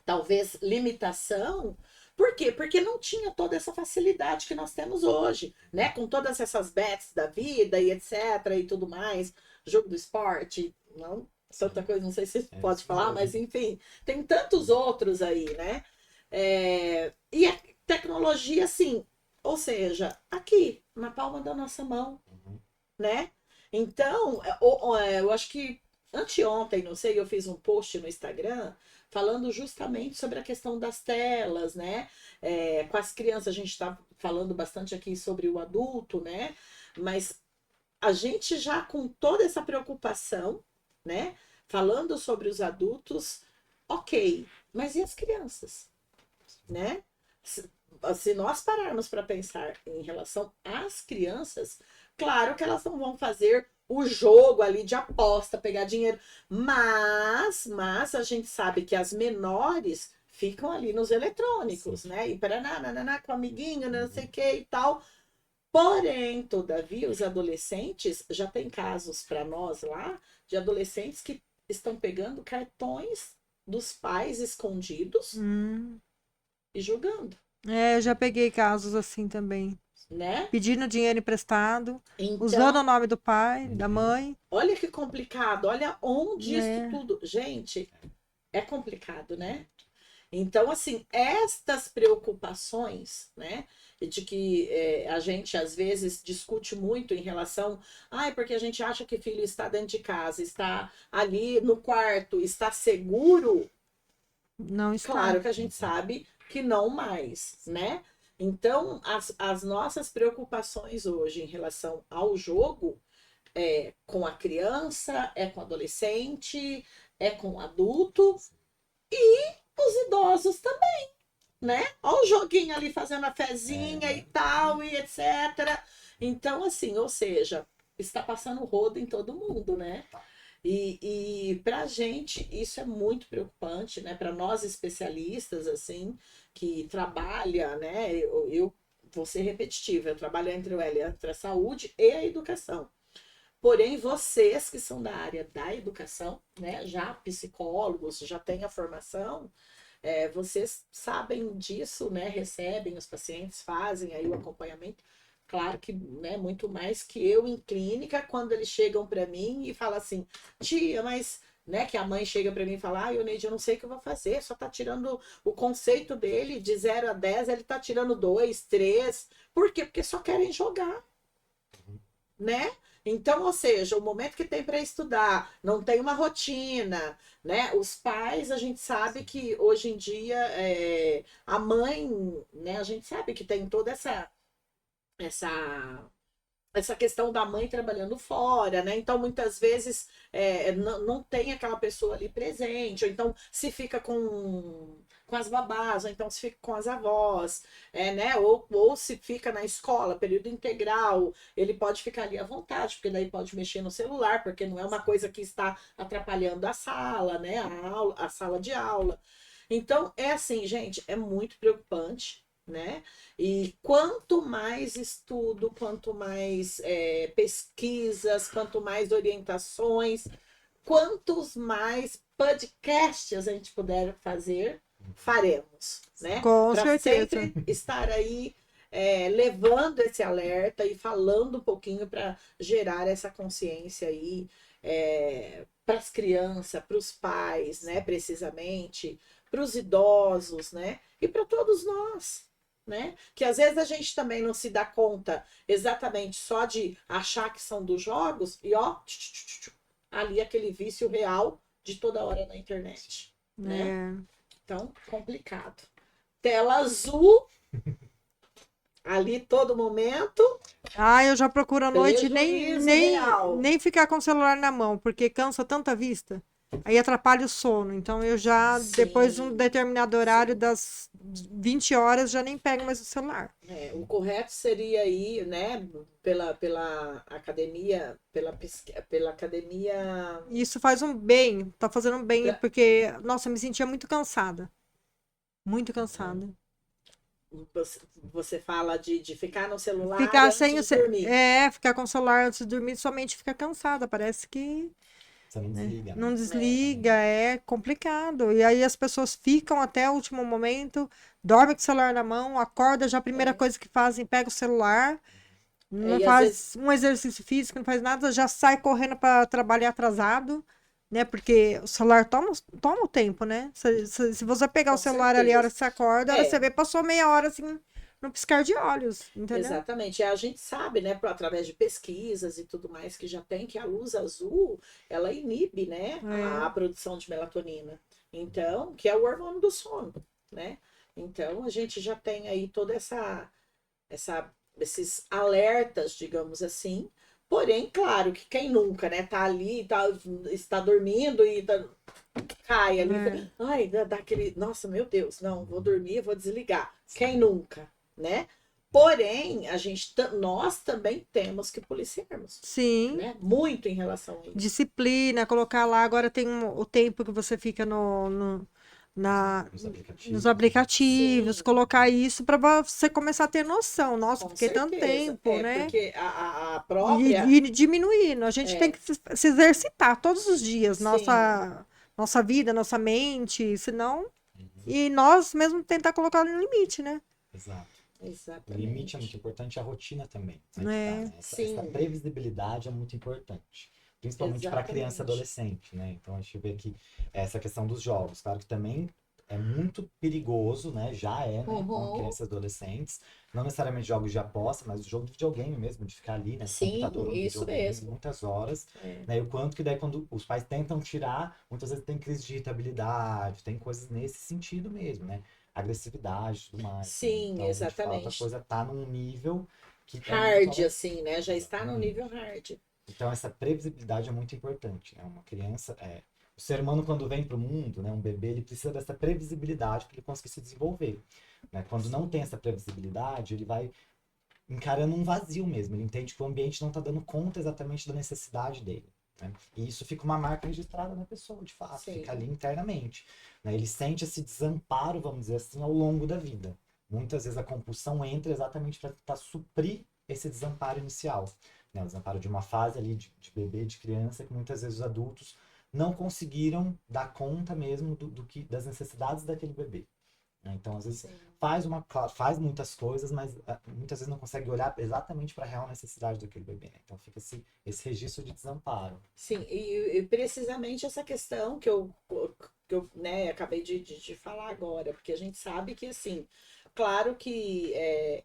talvez, limitação. Por quê? Porque não tinha toda essa facilidade que nós temos hoje, né? Com todas essas bets da vida e etc. e tudo mais, jogo do esporte, não tanta coisa, não sei se pode falar, mas enfim, tem tantos outros aí, né? E a tecnologia, assim, ou seja, aqui, na palma da nossa mão, né? Então, eu acho que anteontem, não sei, eu fiz um post no Instagram falando justamente sobre a questão das telas, né? Com as crianças, a gente está falando bastante aqui sobre o adulto, né? Mas a gente já com toda essa preocupação, né? Falando sobre os adultos, ok, mas e as crianças, né? Se nós pararmos para pensar em relação às crianças, claro que elas não vão fazer o jogo ali de aposta, pegar dinheiro, mas a gente sabe que as menores ficam ali nos eletrônicos, né? E paraná, com amiguinho, não sei o que e tal. Porém, todavia, os adolescentes, já tem casos para nós lá, de adolescentes que estão pegando cartões dos pais escondidos e jogando, Eu já peguei casos assim também. né? Pedindo dinheiro emprestado, usando o Então, nome do pai, da mãe. olha que complicado, olha onde isso É. tudo. Gente, é complicado, né? Então, assim, estas preocupações, né? De que a gente às vezes discute muito em relação. Porque a gente acha que filho está dentro de casa, está ali no quarto, está seguro. Não está. Claro que a gente sabe que não mais, né? Então, as nossas preocupações hoje em relação ao jogo com a criança, com o adolescente, com o adulto e os idosos também, né? Olha o joguinho ali fazendo a fezinha e tal, e etc. Então, assim, ou seja, está passando rodo em todo mundo, né? E para a gente isso é muito preocupante, né? Para nós especialistas, assim, que trabalha, né? Eu vou ser repetitiva, eu trabalho entre a saúde e a educação. Porém, vocês que são da área da educação, né? Já psicólogos, já têm a formação, vocês sabem disso, né? Recebem os pacientes, fazem aí o acompanhamento. Claro que, né, muito mais que eu em clínica, quando eles chegam para mim e falam assim, tia, mas, né, que a mãe chega para mim e fala, Neide, eu não sei o que eu vou fazer, só tá tirando o conceito dele de 0 a 10, ele tá tirando 2, 3. Por quê? Porque só querem jogar, né? Então, ou seja, o momento que tem para estudar, não tem uma rotina, né? Os pais, a gente sabe que hoje em dia, a mãe, né, a gente sabe que tem toda essa essa questão da mãe trabalhando fora, né? Então, muitas vezes não tem aquela pessoa ali presente, ou então se fica com as babás, ou então se fica com as avós, né? Ou se fica na escola, período integral, ele pode ficar ali à vontade, porque daí pode mexer no celular, porque não é uma coisa que está atrapalhando a sala, né? A sala de aula. Então, é assim, gente, é muito preocupante, né? E quanto mais estudo, quanto mais pesquisas, quanto mais orientações, quantos mais podcasts a gente puder fazer, faremos, né? Com Para certeza. sempre estar aí levando esse alerta e falando um pouquinho para gerar essa consciência aí para as crianças, para os pais, né? Precisamente, para os idosos, né? E para todos nós, né? Que às vezes a gente também não se dá conta exatamente só de achar que são dos jogos e ó, ali aquele vício real de toda hora na internet, né? É. Então, complicado. Tela azul, ali todo momento, Ah, eu já procuro à noite prejuízo real. nem ficar com o celular na mão, porque cansa tanto a vista. Aí atrapalha o sono. Então eu já, depois de um Sim, determinado horário das 20 horas, já nem pego mais o celular. o correto seria aí, né, pela academia, pela academia. E isso faz um bem, tá fazendo um bem, porque, nossa, eu me sentia muito cansada. Muito cansada. Você fala de ficar no celular Ficar antes sem o de dormir. ficar com o celular antes de dormir, somente fica cansada. Parece que Você não desliga, não né? desliga, é complicado. E aí as pessoas ficam até o último momento, dormem com o celular na mão, acorda, já a primeira coisa que fazem, pega o celular, não E às vezes, faz um exercício físico, não faz nada, já sai correndo para trabalhar atrasado, né? Porque o celular toma o tempo, né? Se você pegar o com celular ali a hora certeza. que você acorda, a hora que você vê, passou meia hora assim, no piscar de olhos, entendeu? Exatamente. E a gente sabe, né, através de pesquisas e tudo mais que já tem, que a luz azul, ela inibe, né, a É. produção de melatonina. Então, que é o hormônio do sono, né? Então, a gente já tem aí toda esses alertas, digamos assim. Porém, claro que quem nunca, né, tá ali, está dormindo e cai ali, É. ai, dá aquele, nossa, meu Deus, não, vou dormir, vou desligar. Quem nunca, né? Porém, nós também temos que policiarmos, Sim. né? Muito em relação a isso. Disciplina, colocar lá, agora tem o tempo que você fica Nos nos aplicativos. aplicativos, Sim, colocar isso para você começar a ter noção. Nossa, com fiquei tanto certeza. tempo, né? Porque a própria. E diminuindo. A gente tem É, que se exercitar todos os dias, sim, nossa vida, nossa mente, senão. Uhum. E nós mesmo tentar colocar no limite, né? Exato. O limite é muito exatamente. importante, a rotina também. Aí que tá, É, né? Essa Sim, previsibilidade é muito importante. Principalmente para criança e exatamente. adolescente, né? Então a gente vê que essa questão dos jogos, claro que também é muito perigoso, né? Já é, né? Com Uhum. crianças e adolescentes. Não necessariamente jogos de aposta, mas o jogo de videogame mesmo, de ficar ali, né? No computador Sim, ou no isso videogame mesmo. muitas horas. É. Né? E o quanto que daí quando os pais tentam tirar, muitas vezes tem crise de irritabilidade, tem coisas nesse sentido mesmo, né? Agressividade e tudo mais, né? Sim, Então, de fato, a exatamente. coisa tá num nível que é muito Hard, alarmante. assim, né? Já está no nível Exatamente. hard. Então, essa previsibilidade é muito importante, né? Uma criança, o ser humano quando vem para o mundo, né, um bebê, ele precisa dessa previsibilidade para ele conseguir se desenvolver, né? Quando não tem Sim, essa previsibilidade, ele vai encarando um vazio mesmo. Ele entende que o ambiente não está dando conta exatamente da necessidade dele. Né? E isso fica uma marca registrada na pessoa, de fato, fica sim, ali internamente. Né? Ele sente esse desamparo, vamos dizer assim, ao longo da vida. Muitas vezes a compulsão entra exatamente para tentar suprir esse desamparo inicial. Né? O desamparo de uma fase ali de bebê, de criança, que muitas vezes os adultos não conseguiram dar conta mesmo das necessidades daquele bebê. Né? Então, às vezes, sim. faz muitas coisas, mas muitas vezes não consegue olhar exatamente para a real necessidade daquele bebê. Né? Então, fica esse registro de desamparo. Sim, e precisamente essa questão que eu né, acabei de falar agora, porque a gente sabe que, assim, claro que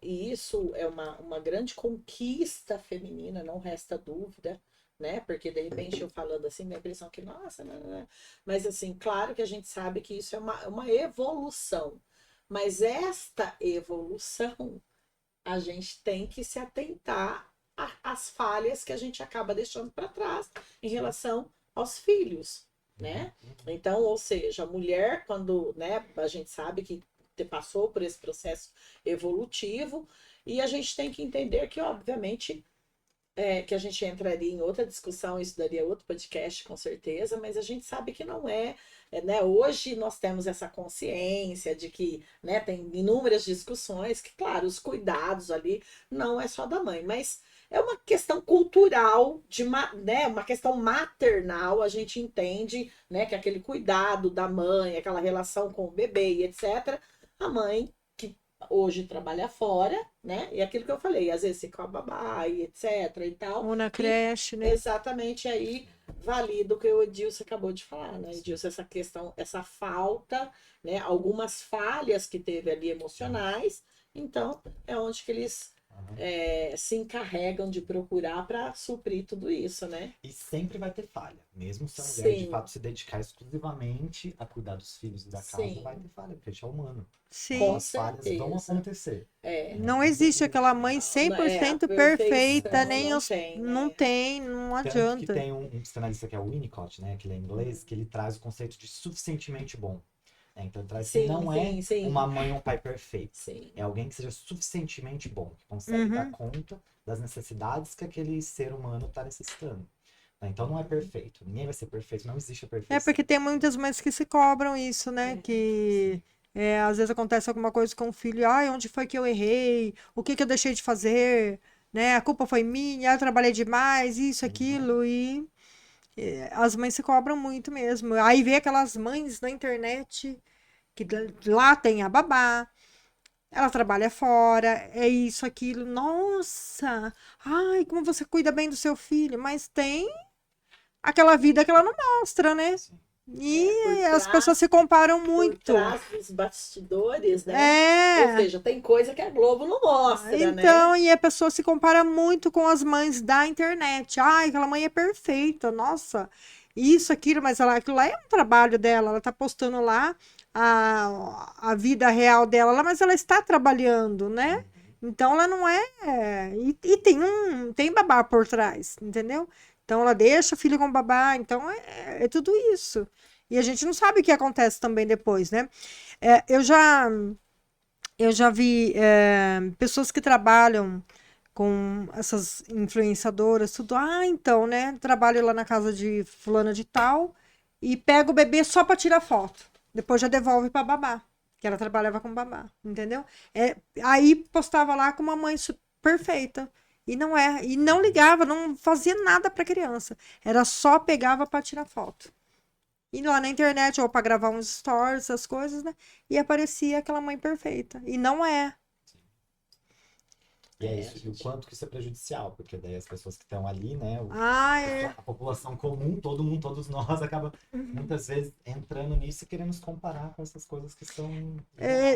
e isso é uma grande conquista feminina, não resta dúvida, né? Porque, de repente, eu falando assim, dá a impressão que, nossa, não. Mas, assim, claro que a gente sabe que isso é uma evolução. Mas esta evolução, a gente tem que se atentar as falhas que a gente acaba deixando para trás em relação aos filhos, né? Então, ou seja, a mulher, quando, né, a gente sabe que passou por esse processo evolutivo, e a gente tem que entender que, obviamente, que a gente entraria em outra discussão, isso daria outro podcast, com certeza, mas a gente sabe que não né? Hoje nós temos essa consciência de que, né, tem inúmeras discussões, que, claro, os cuidados ali não é só da mãe, mas é uma questão cultural, né, uma questão maternal, a gente entende, né, que aquele cuidado da mãe, aquela relação com o bebê e etc., a mãe hoje trabalha fora, né? E aquilo que eu falei, às vezes fica com a babá e etc e tal. Ou na creche, né? Exatamente aí valido o que o Edilson acabou de falar, né? Edilson, essa questão, essa falta, né? Algumas falhas que teve ali emocionais, então é onde que eles se encarregam de procurar para suprir tudo isso, né? E sempre vai ter falha. Mesmo se a mulher de fato se dedicar exclusivamente a cuidar dos filhos e da casa, vai ter falha, porque a gente é humano. Sim. Então, as falhas vão acontecer. Não existe aquela mãe 100% perfeita, nem os... Não tem, não adianta. Tanto que tem um psicanalista que é o Winnicott, né? Que ele é inglês, que ele traz o conceito de suficientemente bom. Então, ele traz que não é uma mãe ou um pai perfeito. É alguém que seja suficientemente bom, que consegue dar conta das necessidades que aquele ser humano está necessitando. Então, não é perfeito. Ninguém vai ser perfeito, não existe a perfeição. É porque tem muitas mães que se cobram isso, né? Que às vezes acontece alguma coisa com o filho. Ai, onde foi que eu errei? O que que eu deixei de fazer? Né? A culpa foi minha, eu trabalhei demais, isso, aquilo. E as mães se cobram muito mesmo. Aí vê aquelas mães na internet que lá tem a babá, ela trabalha fora, é isso, aquilo. Nossa, ai, como você cuida bem do seu filho, mas tem aquela vida que ela não mostra, né? E as pessoas se comparam muito. Por trás dos bastidores, né? Ou seja, tem coisa que a Globo não mostra, né? Então, e a pessoa se compara muito com as mães da internet. Ai, aquela mãe é perfeita, nossa, isso, aquilo, mas aquilo lá é um trabalho dela, ela tá postando lá a vida real dela lá, mas ela está trabalhando, né? Então ela não é. E tem babá por trás, entendeu? Então ela deixa o filho com babá, então é tudo isso. E a gente não sabe o que acontece também depois, né? Eu já vi pessoas que trabalham com essas influenciadoras, tudo. Ah, então, né? Trabalho lá na casa de fulana de tal e pega o bebê só para tirar foto. Depois já devolve para babá, que ela trabalhava com babá, entendeu? Aí postava lá com uma mãe perfeita. E não ligava, não fazia nada para criança. Era só pegava para tirar foto. E lá na internet, ou para gravar uns stories, essas coisas, né? E aparecia aquela mãe perfeita. E não é. E é isso, e o quanto que isso é prejudicial, porque daí as pessoas que estão ali, né, a população comum, todo mundo, todos nós, acaba muitas vezes entrando nisso e querendo se comparar com essas coisas que são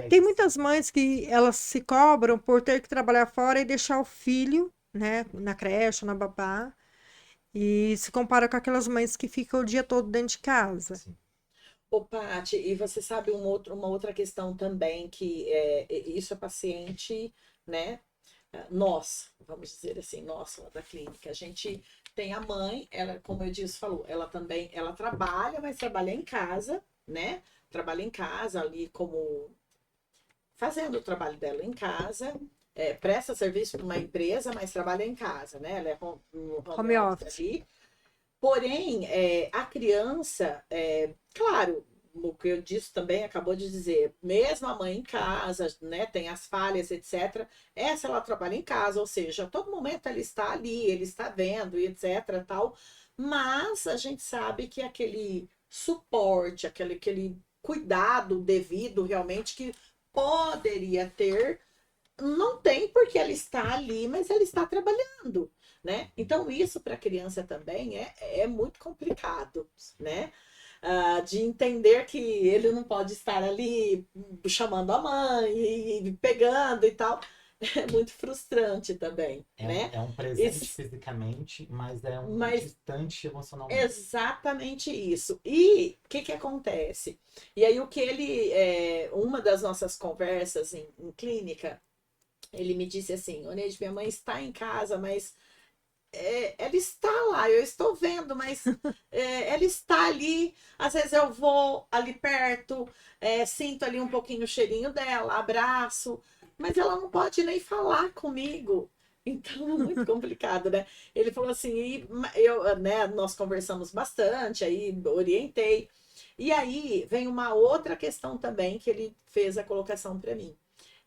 tem muitas mães que elas se cobram por ter que trabalhar fora e deixar o filho, né, na creche, na babá, e se compara com aquelas mães que ficam o dia todo dentro de casa. Sim. Ô, Paty, e você sabe uma outra questão também, que isso é paciente, né? Nós, vamos dizer assim, nós lá da clínica, a gente tem a mãe, ela, como eu disse, falou, ela também, ela trabalha, mas trabalha em casa, né? Trabalha em casa ali como fazendo o trabalho dela em casa, presta serviço para uma empresa, mas trabalha em casa, né? Ela é home office ali. Porém, a criança, claro, o que eu disse também, acabou de dizer, mesmo a mãe em casa, né, tem as falhas, etc. Essa ela trabalha em casa, ou seja, a todo momento ela está ali, ele está vendo, e etc, tal. Mas a gente sabe que aquele suporte, aquele cuidado devido realmente que poderia ter, não tem, porque ela está ali, mas ela está trabalhando, né? Então isso para a criança também é muito complicado, né? De entender que ele não pode estar ali chamando a mãe e pegando e tal. É muito frustrante também, né? É um presente fisicamente, mas é distante emocionalmente. Exatamente isso. E o que acontece? E aí o que uma das nossas conversas em clínica, Ele me disse assim, Oneide, minha mãe está em casa, mas ela está lá, eu estou vendo, mas ela está ali. Às vezes eu vou ali perto, sinto ali um pouquinho o cheirinho dela, abraço, mas ela não pode nem falar comigo. Então, é muito complicado, né? Ele falou assim, né, nós conversamos bastante, aí orientei. E aí vem uma outra questão também que ele fez a colocação para mim.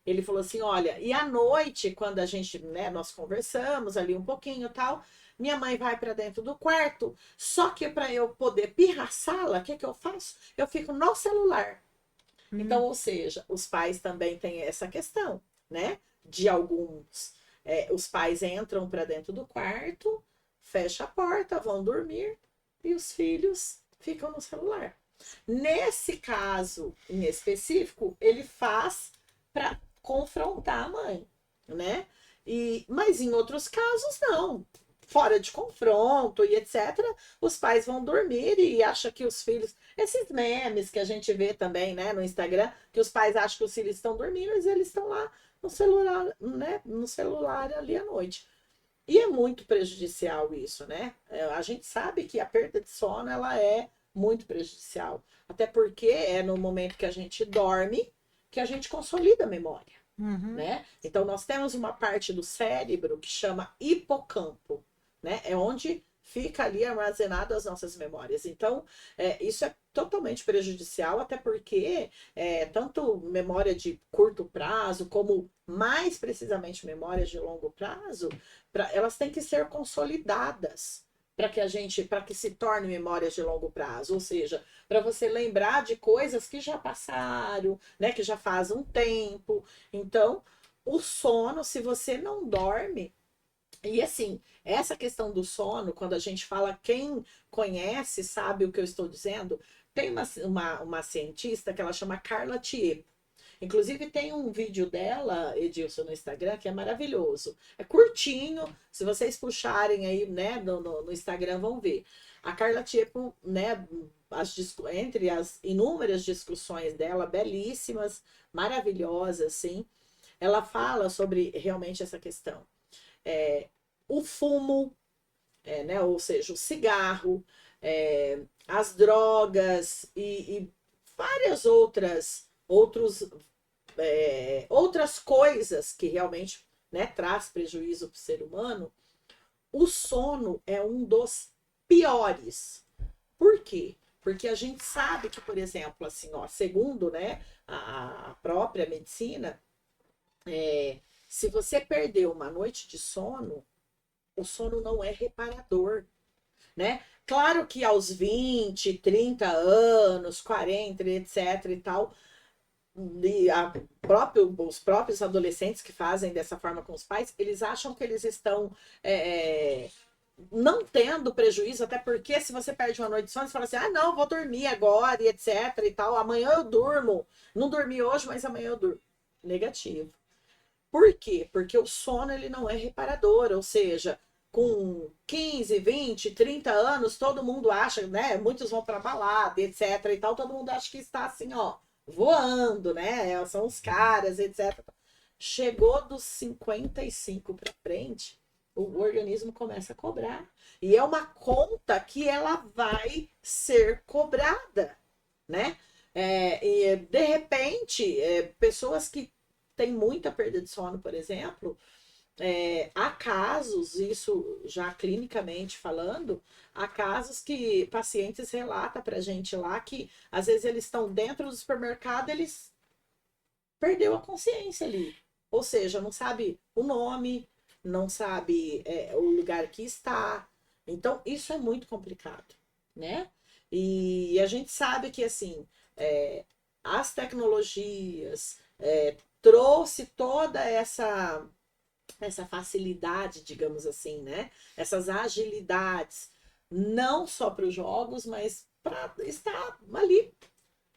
Ele falou assim, olha, e à noite, quando a gente, né, nós conversamos ali um pouquinho e tal, minha mãe vai para dentro do quarto, só que para eu poder pirraçá-la, o que que eu faço? Eu fico no celular. Então, ou seja, os pais também têm essa questão, né? De alguns, os pais entram para dentro do quarto, fecha a porta, vão dormir e os filhos ficam no celular. Nesse caso em específico, ele faz para confrontar a mãe, né? Mas em outros casos, não. Fora de confronto e etc., os pais vão dormir e acham que os filhos. Esses memes que a gente vê também, né, no Instagram, que os pais acham que os filhos estão dormindo, mas eles estão lá no celular, né? No celular ali à noite. E é muito prejudicial isso, né? A gente sabe que a perda de sono ela é muito prejudicial. Até porque é no momento que a gente dorme que a gente consolida a memória, né? Então nós temos uma parte do cérebro que chama hipocampo, né? É onde fica ali armazenado as nossas memórias. Então, isso é totalmente prejudicial, até porque tanto memória de curto prazo, como mais precisamente memórias de longo prazo, elas têm que ser consolidadas para que se torne memórias de longo prazo, ou seja, para você lembrar de coisas que já passaram, né, que já faz um tempo. Então, o sono, se você não dorme, e assim, essa questão do sono, quando a gente fala, quem conhece sabe o que eu estou dizendo, tem uma cientista que ela chama Carla Tiepo. Inclusive tem um vídeo dela, Edilson, no Instagram, que é maravilhoso. É curtinho, se vocês puxarem aí, né, no Instagram vão ver. A Carla Tiepo, né, entre as inúmeras discussões dela, belíssimas, maravilhosas, assim, ela fala sobre realmente essa questão. O fumo, né, ou seja, o cigarro, as drogas e várias outras coisas que realmente, né, traz prejuízo para o ser humano, o sono é um dos piores. Por quê? Porque a gente sabe que, por exemplo, assim, ó, segundo, né, a própria medicina, se você perdeu uma noite de sono, o sono não é reparador, né? Claro que aos 20, 30 anos, 40, etc e tal, os próprios adolescentes que fazem dessa forma com os pais, eles acham que eles estão não tendo prejuízo, até porque se você perde uma noite de sono, você fala assim, ah, não, vou dormir agora, e etc e tal, amanhã eu durmo. Não dormi hoje, mas amanhã eu durmo. Negativo. Por quê? Porque o sono ele não é reparador, ou seja, com 15, 20, 30 anos, todo mundo acha, né? Muitos vão para balada, etc e tal, todo mundo acha que está assim, ó, voando, né? São os caras, etc. Chegou dos 55 para frente, o organismo começa a cobrar. E é uma conta que ela vai ser cobrada, né? E de repente, pessoas que têm muita perda de sono, por exemplo, há casos, isso já clinicamente falando, há casos que pacientes relatam pra gente lá que às vezes eles estão dentro do supermercado, eles perdeu a consciência ali. Ou seja, não sabe o nome, não sabe o lugar que está. Então, isso é muito complicado, né? E a gente sabe que, assim, as tecnologias trouxe toda essa facilidade, digamos assim, né? Essas agilidades, não só para os jogos, mas para estar ali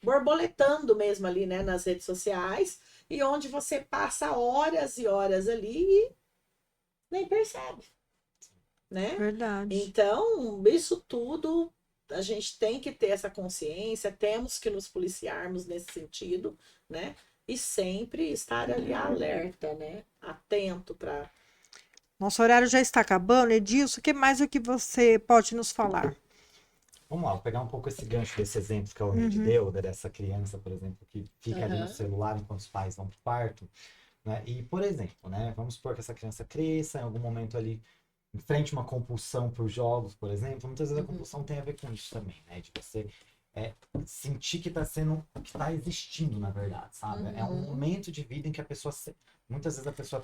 borboletando mesmo ali, né, nas redes sociais, e onde você passa horas e horas ali e nem percebe, né? Verdade. Então, isso tudo a gente tem que ter essa consciência, temos que nos policiarmos nesse sentido, né? e sempre estar ali alerta, né? Atento para. Nosso horário já está acabando. Edilson, o que mais o que você pode nos falar? Vamos lá, vou pegar um pouco esse gancho desse exemplo que a Oneide Uhum. deu, dessa criança, por exemplo, que fica ali no Aham. celular enquanto os pais vão pro quarto, né? E, por exemplo, né, vamos supor que essa criança cresça, em algum momento ali enfrente uma compulsão por jogos, por exemplo, muitas vezes a Uhum. compulsão tem a ver com isso também, né? De você sentir que que tá existindo, na verdade, sabe? É um Uhum. momento de vida em que a pessoa, muitas vezes a pessoa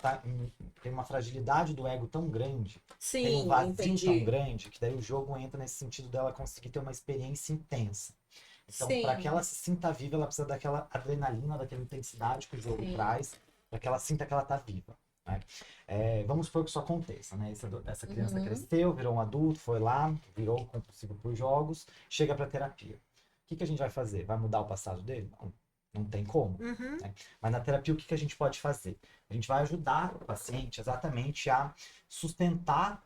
tem uma fragilidade do ego tão grande, tem um Sim, vazio tão entendi. grande, que daí o jogo entra nesse sentido dela conseguir ter uma experiência intensa. Então, para que ela Sim, se sinta viva, ela precisa daquela adrenalina, daquela intensidade que o jogo sim. traz, para que ela sinta que ela está viva. Né? Vamos supor que isso aconteça, né? Essa criança Uhum. cresceu, virou um adulto, foi lá, virou compulsivo por jogos, chega para terapia. O que a gente vai fazer? Vai mudar o passado dele? Não, não tem como. Uhum. Né? Mas na terapia, o que a gente pode fazer? A gente vai ajudar o paciente exatamente a sustentar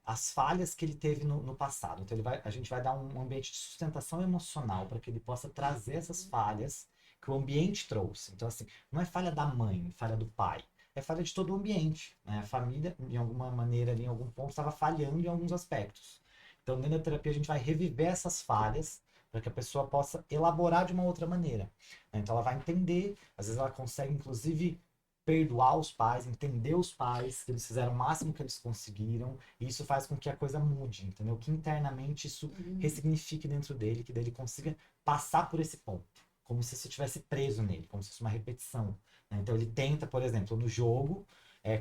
as falhas que ele teve no passado. Então, a gente vai dar um ambiente de sustentação emocional para que ele possa trazer essas falhas que o ambiente trouxe. Então, assim, não é falha da mãe, falha do pai. É falha de todo o ambiente. Né? A família, de alguma maneira, ali, em algum ponto, estava falhando em alguns aspectos. Então, dentro da terapia, a gente vai reviver essas falhas para que a pessoa possa elaborar de uma outra maneira. Né? Então, ela vai entender, às vezes ela consegue, inclusive, perdoar os pais, entender os pais, que eles fizeram o máximo que eles conseguiram, e isso faz com que a coisa mude, entendeu? Que internamente isso Uhum. ressignifique dentro dele, que daí ele consiga passar por esse ponto, como se isso estivesse preso nele, como se fosse uma repetição. Né? Então ele tenta, por exemplo, no jogo,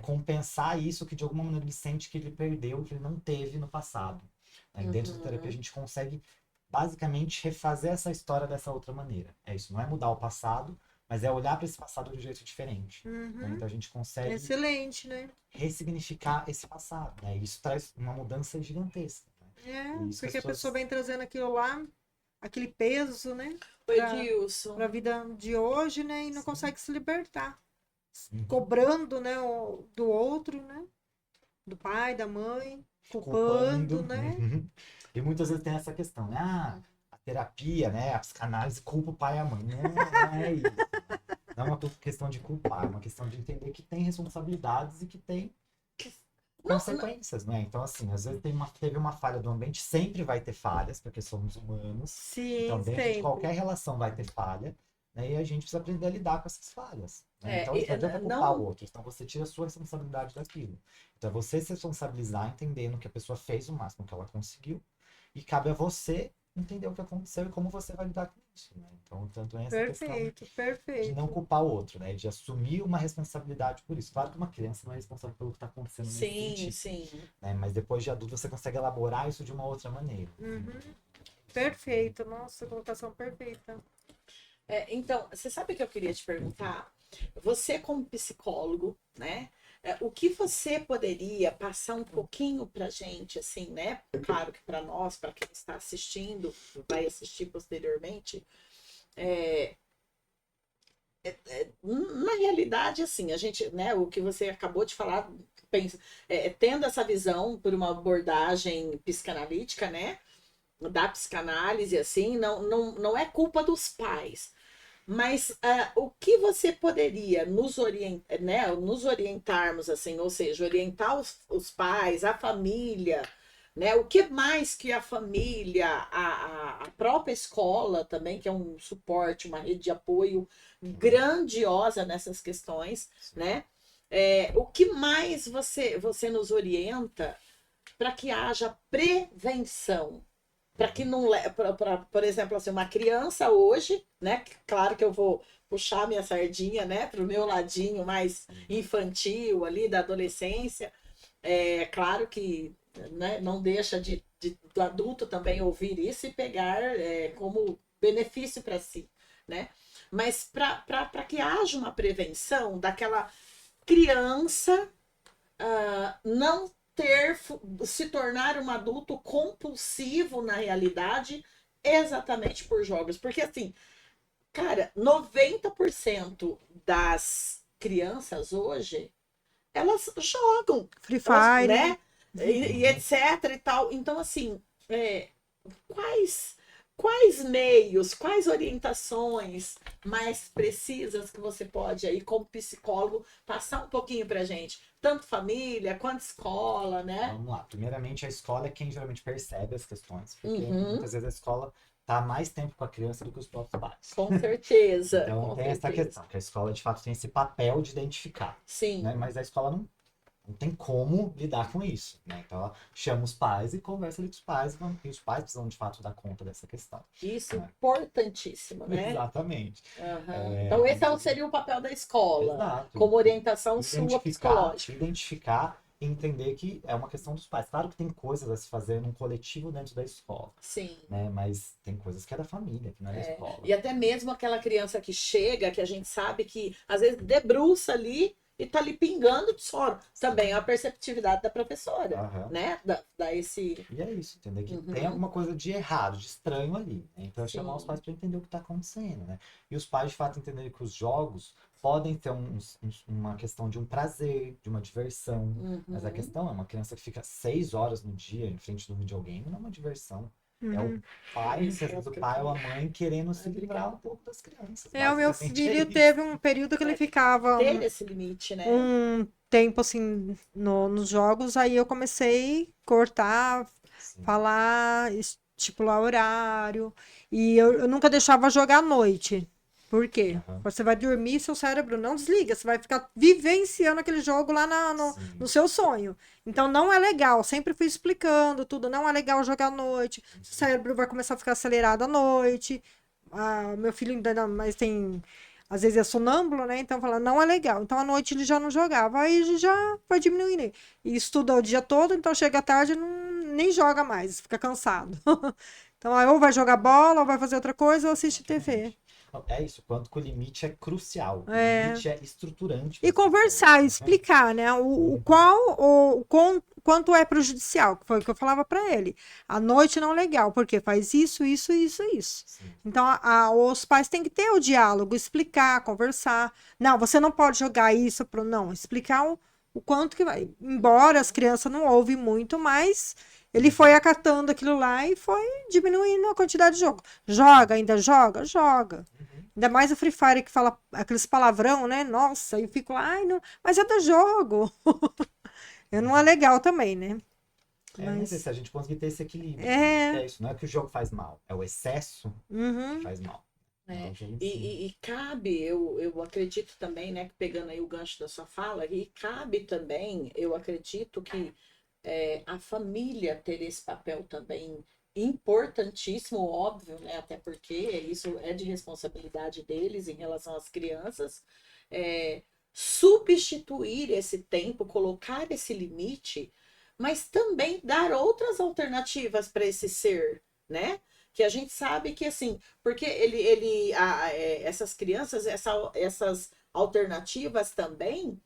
compensar isso que de alguma maneira ele sente que ele perdeu, que ele não teve no passado. Né? E dentro da terapia a Uhum. gente consegue basicamente refazer essa história dessa outra maneira. É isso, não é mudar o passado, mas é olhar para esse passado de um jeito diferente. Né? Uhum. Então a gente consegue Excelente, né? ressignificar esse passado. Né? E isso traz uma mudança gigantesca. Né? É, E isso que as porque a pessoa pessoas. vem trazendo aquilo lá, aquele peso, né? O Edilson. Para a vida de hoje, né? E não Sim. consegue se libertar. Uhum. Cobrando, né? Do outro, né? Do pai, da mãe, culpando, Culpando. né? Uhum. E muitas vezes tem essa questão, né? Ah, a terapia, né? A psicanálise culpa o pai e a mãe. Não, não é isso. Não é uma questão de culpar, é uma questão de entender que tem responsabilidades e que tem Não, não. consequências, né? Então, assim, às vezes teve uma falha do ambiente, sempre vai ter falhas, porque somos humanos. Então, Sim, dentro de sempre. qualquer relação vai ter falha, né? E a gente precisa aprender a lidar com essas falhas. Né? Então, não adianta culpar o Não. outro, então você tira a sua responsabilidade daquilo. Então, é você se responsabilizar, entendendo que a pessoa fez o máximo que ela conseguiu, e cabe a você entender o que aconteceu e como você vai lidar com isso. Né? Então, tanto é essa questão Perfeito, de não perfeito. culpar o outro, né? De assumir uma responsabilidade por isso. Claro que uma criança não é responsável pelo que está acontecendo nesse Sim, sentido, sim. né? Mas depois de adulto você consegue elaborar isso de uma outra maneira. Uhum. Perfeito. Nossa, colocação perfeita. Então, você sabe o que eu queria te perguntar? Você, como psicólogo, né? O que você poderia passar um pouquinho pra gente, assim, né? Claro que para nós, para quem está assistindo, vai assistir posteriormente, na realidade, assim, a gente, né, o que você acabou de falar, pensa, tendo essa visão por uma abordagem psicanalítica, né, da psicanálise, assim, não é culpa dos pais, mas o que você poderia nos orientarmos, assim, ou seja, orientar os pais, a família, né? O que mais que a família, a própria escola também, que é um suporte, uma rede de apoio grandiosa nessas questões, né? O que mais você nos orienta para que haja prevenção? Para que não por exemplo, assim, uma criança hoje, né? Claro que eu vou puxar minha sardinha, né, para o meu ladinho mais infantil ali da adolescência. Claro que, né, não deixa do adulto também ouvir isso e pegar como benefício para si, né? Mas para que haja uma prevenção daquela criança não se tornar um adulto compulsivo na realidade exatamente por jogos. Porque assim, cara, 90% das crianças hoje, elas jogam, Free elas, Fire. né? E etc e tal. Então, assim, quais quais meios, quais orientações mais precisas que você pode aí, como psicólogo, passar um pouquinho pra gente? Tanto família quanto escola, né? Vamos lá. Primeiramente, a escola é quem geralmente percebe as questões, porque Uhum. muitas vezes a escola tá mais tempo com a criança do que os próprios pais. Com certeza, Então, com tem essa certeza. questão, que a escola, de fato, tem esse papel de identificar, Sim. né? Mas a escola não tem como lidar com isso, né? Então, ela chama os pais e conversa ali com os pais, e os pais precisam, de fato, dar conta dessa questão. Isso, Né? importantíssimo, né? Exatamente. Uhum. Então, esse seria o papel da escola, Exato. como orientação sua psicológica. Identificar e entender que é uma questão dos pais. Claro que tem coisas a se fazer num coletivo dentro da escola, Sim. né? Mas tem coisas que é da família, que não é da escola. E até mesmo aquela criança que chega, que a gente sabe que às vezes debruça ali e tá ali pingando de sono. Também é a perceptividade da professora, Aham. né? Dá esse... E é isso, entender que Uhum. tem alguma coisa de errado, de estranho ali, né? Então é Sim. chamar os pais para entender o que está acontecendo, né? E os pais, de fato, entenderem que os jogos podem ter uma questão de um prazer, de uma diversão. Uhum. Mas a questão é uma criança que fica 6 horas no dia em frente do videogame, não é uma diversão. É o pai, às vezes o pai ou a mãe querendo se livrar um pouco das crianças. O meu Basicamente é filho isso. teve um período que ele ficava Ter esse limite, né? um tempo assim nos jogos, aí eu comecei a cortar, Sim. falar, estipular horário. E eu nunca deixava jogar à noite. Por quê? Aham. Você vai dormir, seu cérebro não desliga. Você vai ficar vivenciando aquele jogo lá Sim. no seu sonho. Então não é legal. Sempre fui explicando tudo. Não é legal jogar à noite. O cérebro vai começar a ficar acelerado à noite. Meu filho ainda não, mas tem. Às vezes é sonâmbulo, né? Então fala, não é legal. Então à noite ele já não jogava. Aí ele já vai diminuindo. E estuda o dia todo, então chega à tarde nem joga mais, fica cansado. Então aí ou vai jogar bola, ou vai fazer outra coisa, ou assiste TV. É isso, quanto que o limite é crucial. O É. limite é estruturante. E conversar, explicar, né? Quanto é prejudicial, que foi o que eu falava para ele. À noite não é legal, porque faz isso, isso, isso, isso. Sim. Então, os pais têm que ter o diálogo, explicar, conversar. Não, você não pode jogar isso pro não, explicar o quanto que vai. Embora as crianças não ouvem muito, mas ele foi acatando aquilo lá e foi diminuindo a quantidade de jogo. Joga, ainda joga? Joga. Ainda mais o Free Fire que fala aqueles palavrão, né? Nossa, eu fico lá, ai, não, mas é do jogo. Não é legal também, né? Mas se a gente conseguir ter esse equilíbrio, É. é isso, não é que o jogo faz mal, é o excesso que faz mal. É. Então, o jogo em si. E cabe, eu acredito também, né, que pegando aí o gancho da sua fala, e cabe também, eu acredito que a família ter esse papel também importantíssimo, óbvio, né, até porque isso é de responsabilidade deles em relação às crianças, substituir esse tempo, colocar esse limite, mas também dar outras alternativas para esse ser, né? Que a gente sabe que assim, porque essas crianças, essas alternativas também,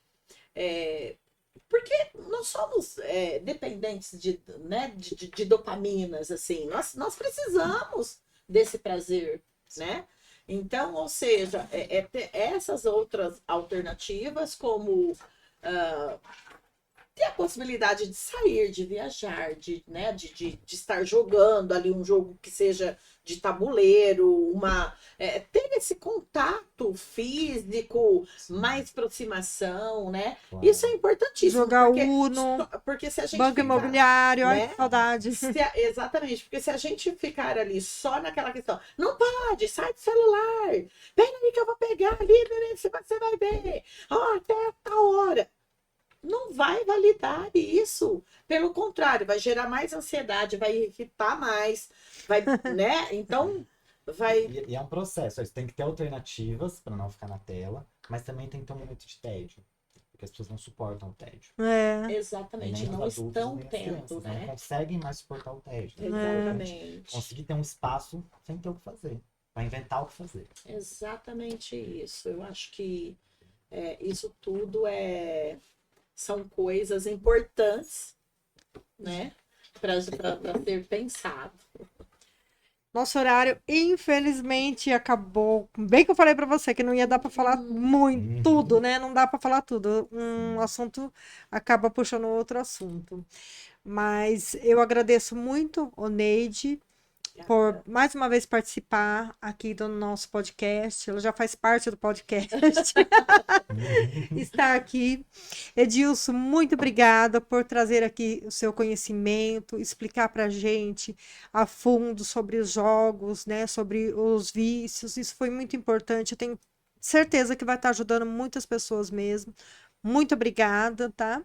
porque nós somos dependentes né, de dopaminas, assim, nós precisamos desse prazer, né? Então, ou seja, ter essas outras alternativas, como ter a possibilidade de sair, de viajar, né, de estar jogando ali um jogo que seja de tabuleiro, ter esse contato físico, Sim. mais aproximação, né? Claro. Isso é importantíssimo. Jogar Uno, porque se a gente Banco Imobiliário, né? ai, que saudade. Exatamente, porque se a gente ficar ali só naquela questão, não pode, sai do celular, pera aí que eu vou pegar ali, você vai ver, até tal hora. Não vai validar isso. Pelo contrário, vai gerar mais ansiedade, vai irritar mais, vai, né? Então, vai. E é um processo, você tem que ter alternativas para não ficar na tela, mas também tem que ter um momento de tédio. Porque as pessoas não suportam o tédio. Exatamente, Nem não os adultos, estão nem as tendo, crianças, né? não conseguem mais suportar o tédio. Exatamente. Conseguir ter um espaço sem ter o que fazer. Para inventar o que fazer. Exatamente isso. Eu acho que isso tudo são coisas importantes, né? Para ser pensado. Nosso horário, infelizmente, acabou. Bem que eu falei para você que não ia dar para falar muito, tudo, né? Não dá para falar tudo. Um assunto acaba puxando outro assunto. Mas eu agradeço muito, Oneide. por mais uma vez participar aqui do nosso podcast. Ela já faz parte do podcast. Está aqui. Edilson, muito obrigada por trazer aqui o seu conhecimento, explicar para a gente a fundo sobre os jogos, né, sobre os vícios. Isso foi muito importante. Eu tenho certeza que vai estar ajudando muitas pessoas mesmo. Muito obrigada, tá?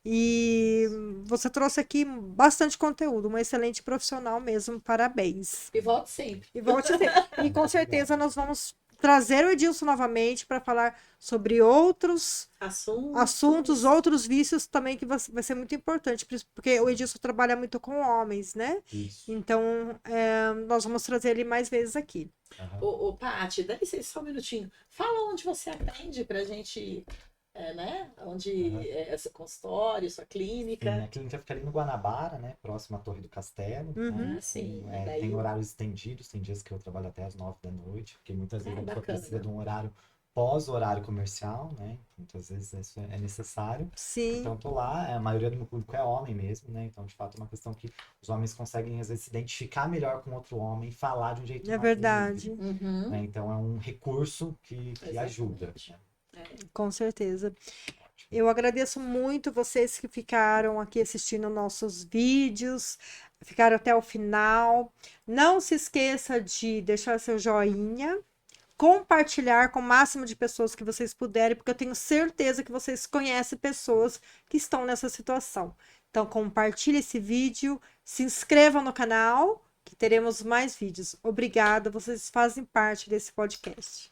E você trouxe aqui bastante conteúdo, uma excelente profissional mesmo, parabéns. E volte sempre. E volte sempre. E com certeza nós vamos trazer o Edilson novamente para falar sobre outros assuntos, outros vícios também que vai ser muito importante, porque o Edilson trabalha muito com homens, né? Isso. Então, nós vamos trazer ele mais vezes aqui. Ô, Paty, dá licença só um minutinho. Fala onde você atende pra gente, né? Onde é seu consultório, sua clínica. Sim, a clínica fica ali no Guanabara, né? Próximo à Torre do Castelo. Uhum. Né? Sim, Tem, tem horários estendidos, tem dias que eu trabalho até às 9 da noite, porque muitas vezes a pessoa bacana. precisa de um horário pós-horário comercial, né? Muitas vezes isso é necessário. Sim. Então, tô lá, a maioria do meu público é homem mesmo, né? Então, de fato, é uma questão que os homens conseguem, às vezes, se identificar melhor com outro homem e falar de um jeito É mais verdade. livre, Uhum. né? Então, é um recurso que ajuda. Com certeza. Eu agradeço muito vocês que ficaram aqui assistindo nossos vídeos, ficaram até o final. Não se esqueça de deixar seu joinha, compartilhar com o máximo de pessoas que vocês puderem, porque eu tenho certeza que vocês conhecem pessoas que estão nessa situação. Então, compartilhe esse vídeo, se inscreva no canal, que teremos mais vídeos. Obrigada, vocês fazem parte desse podcast.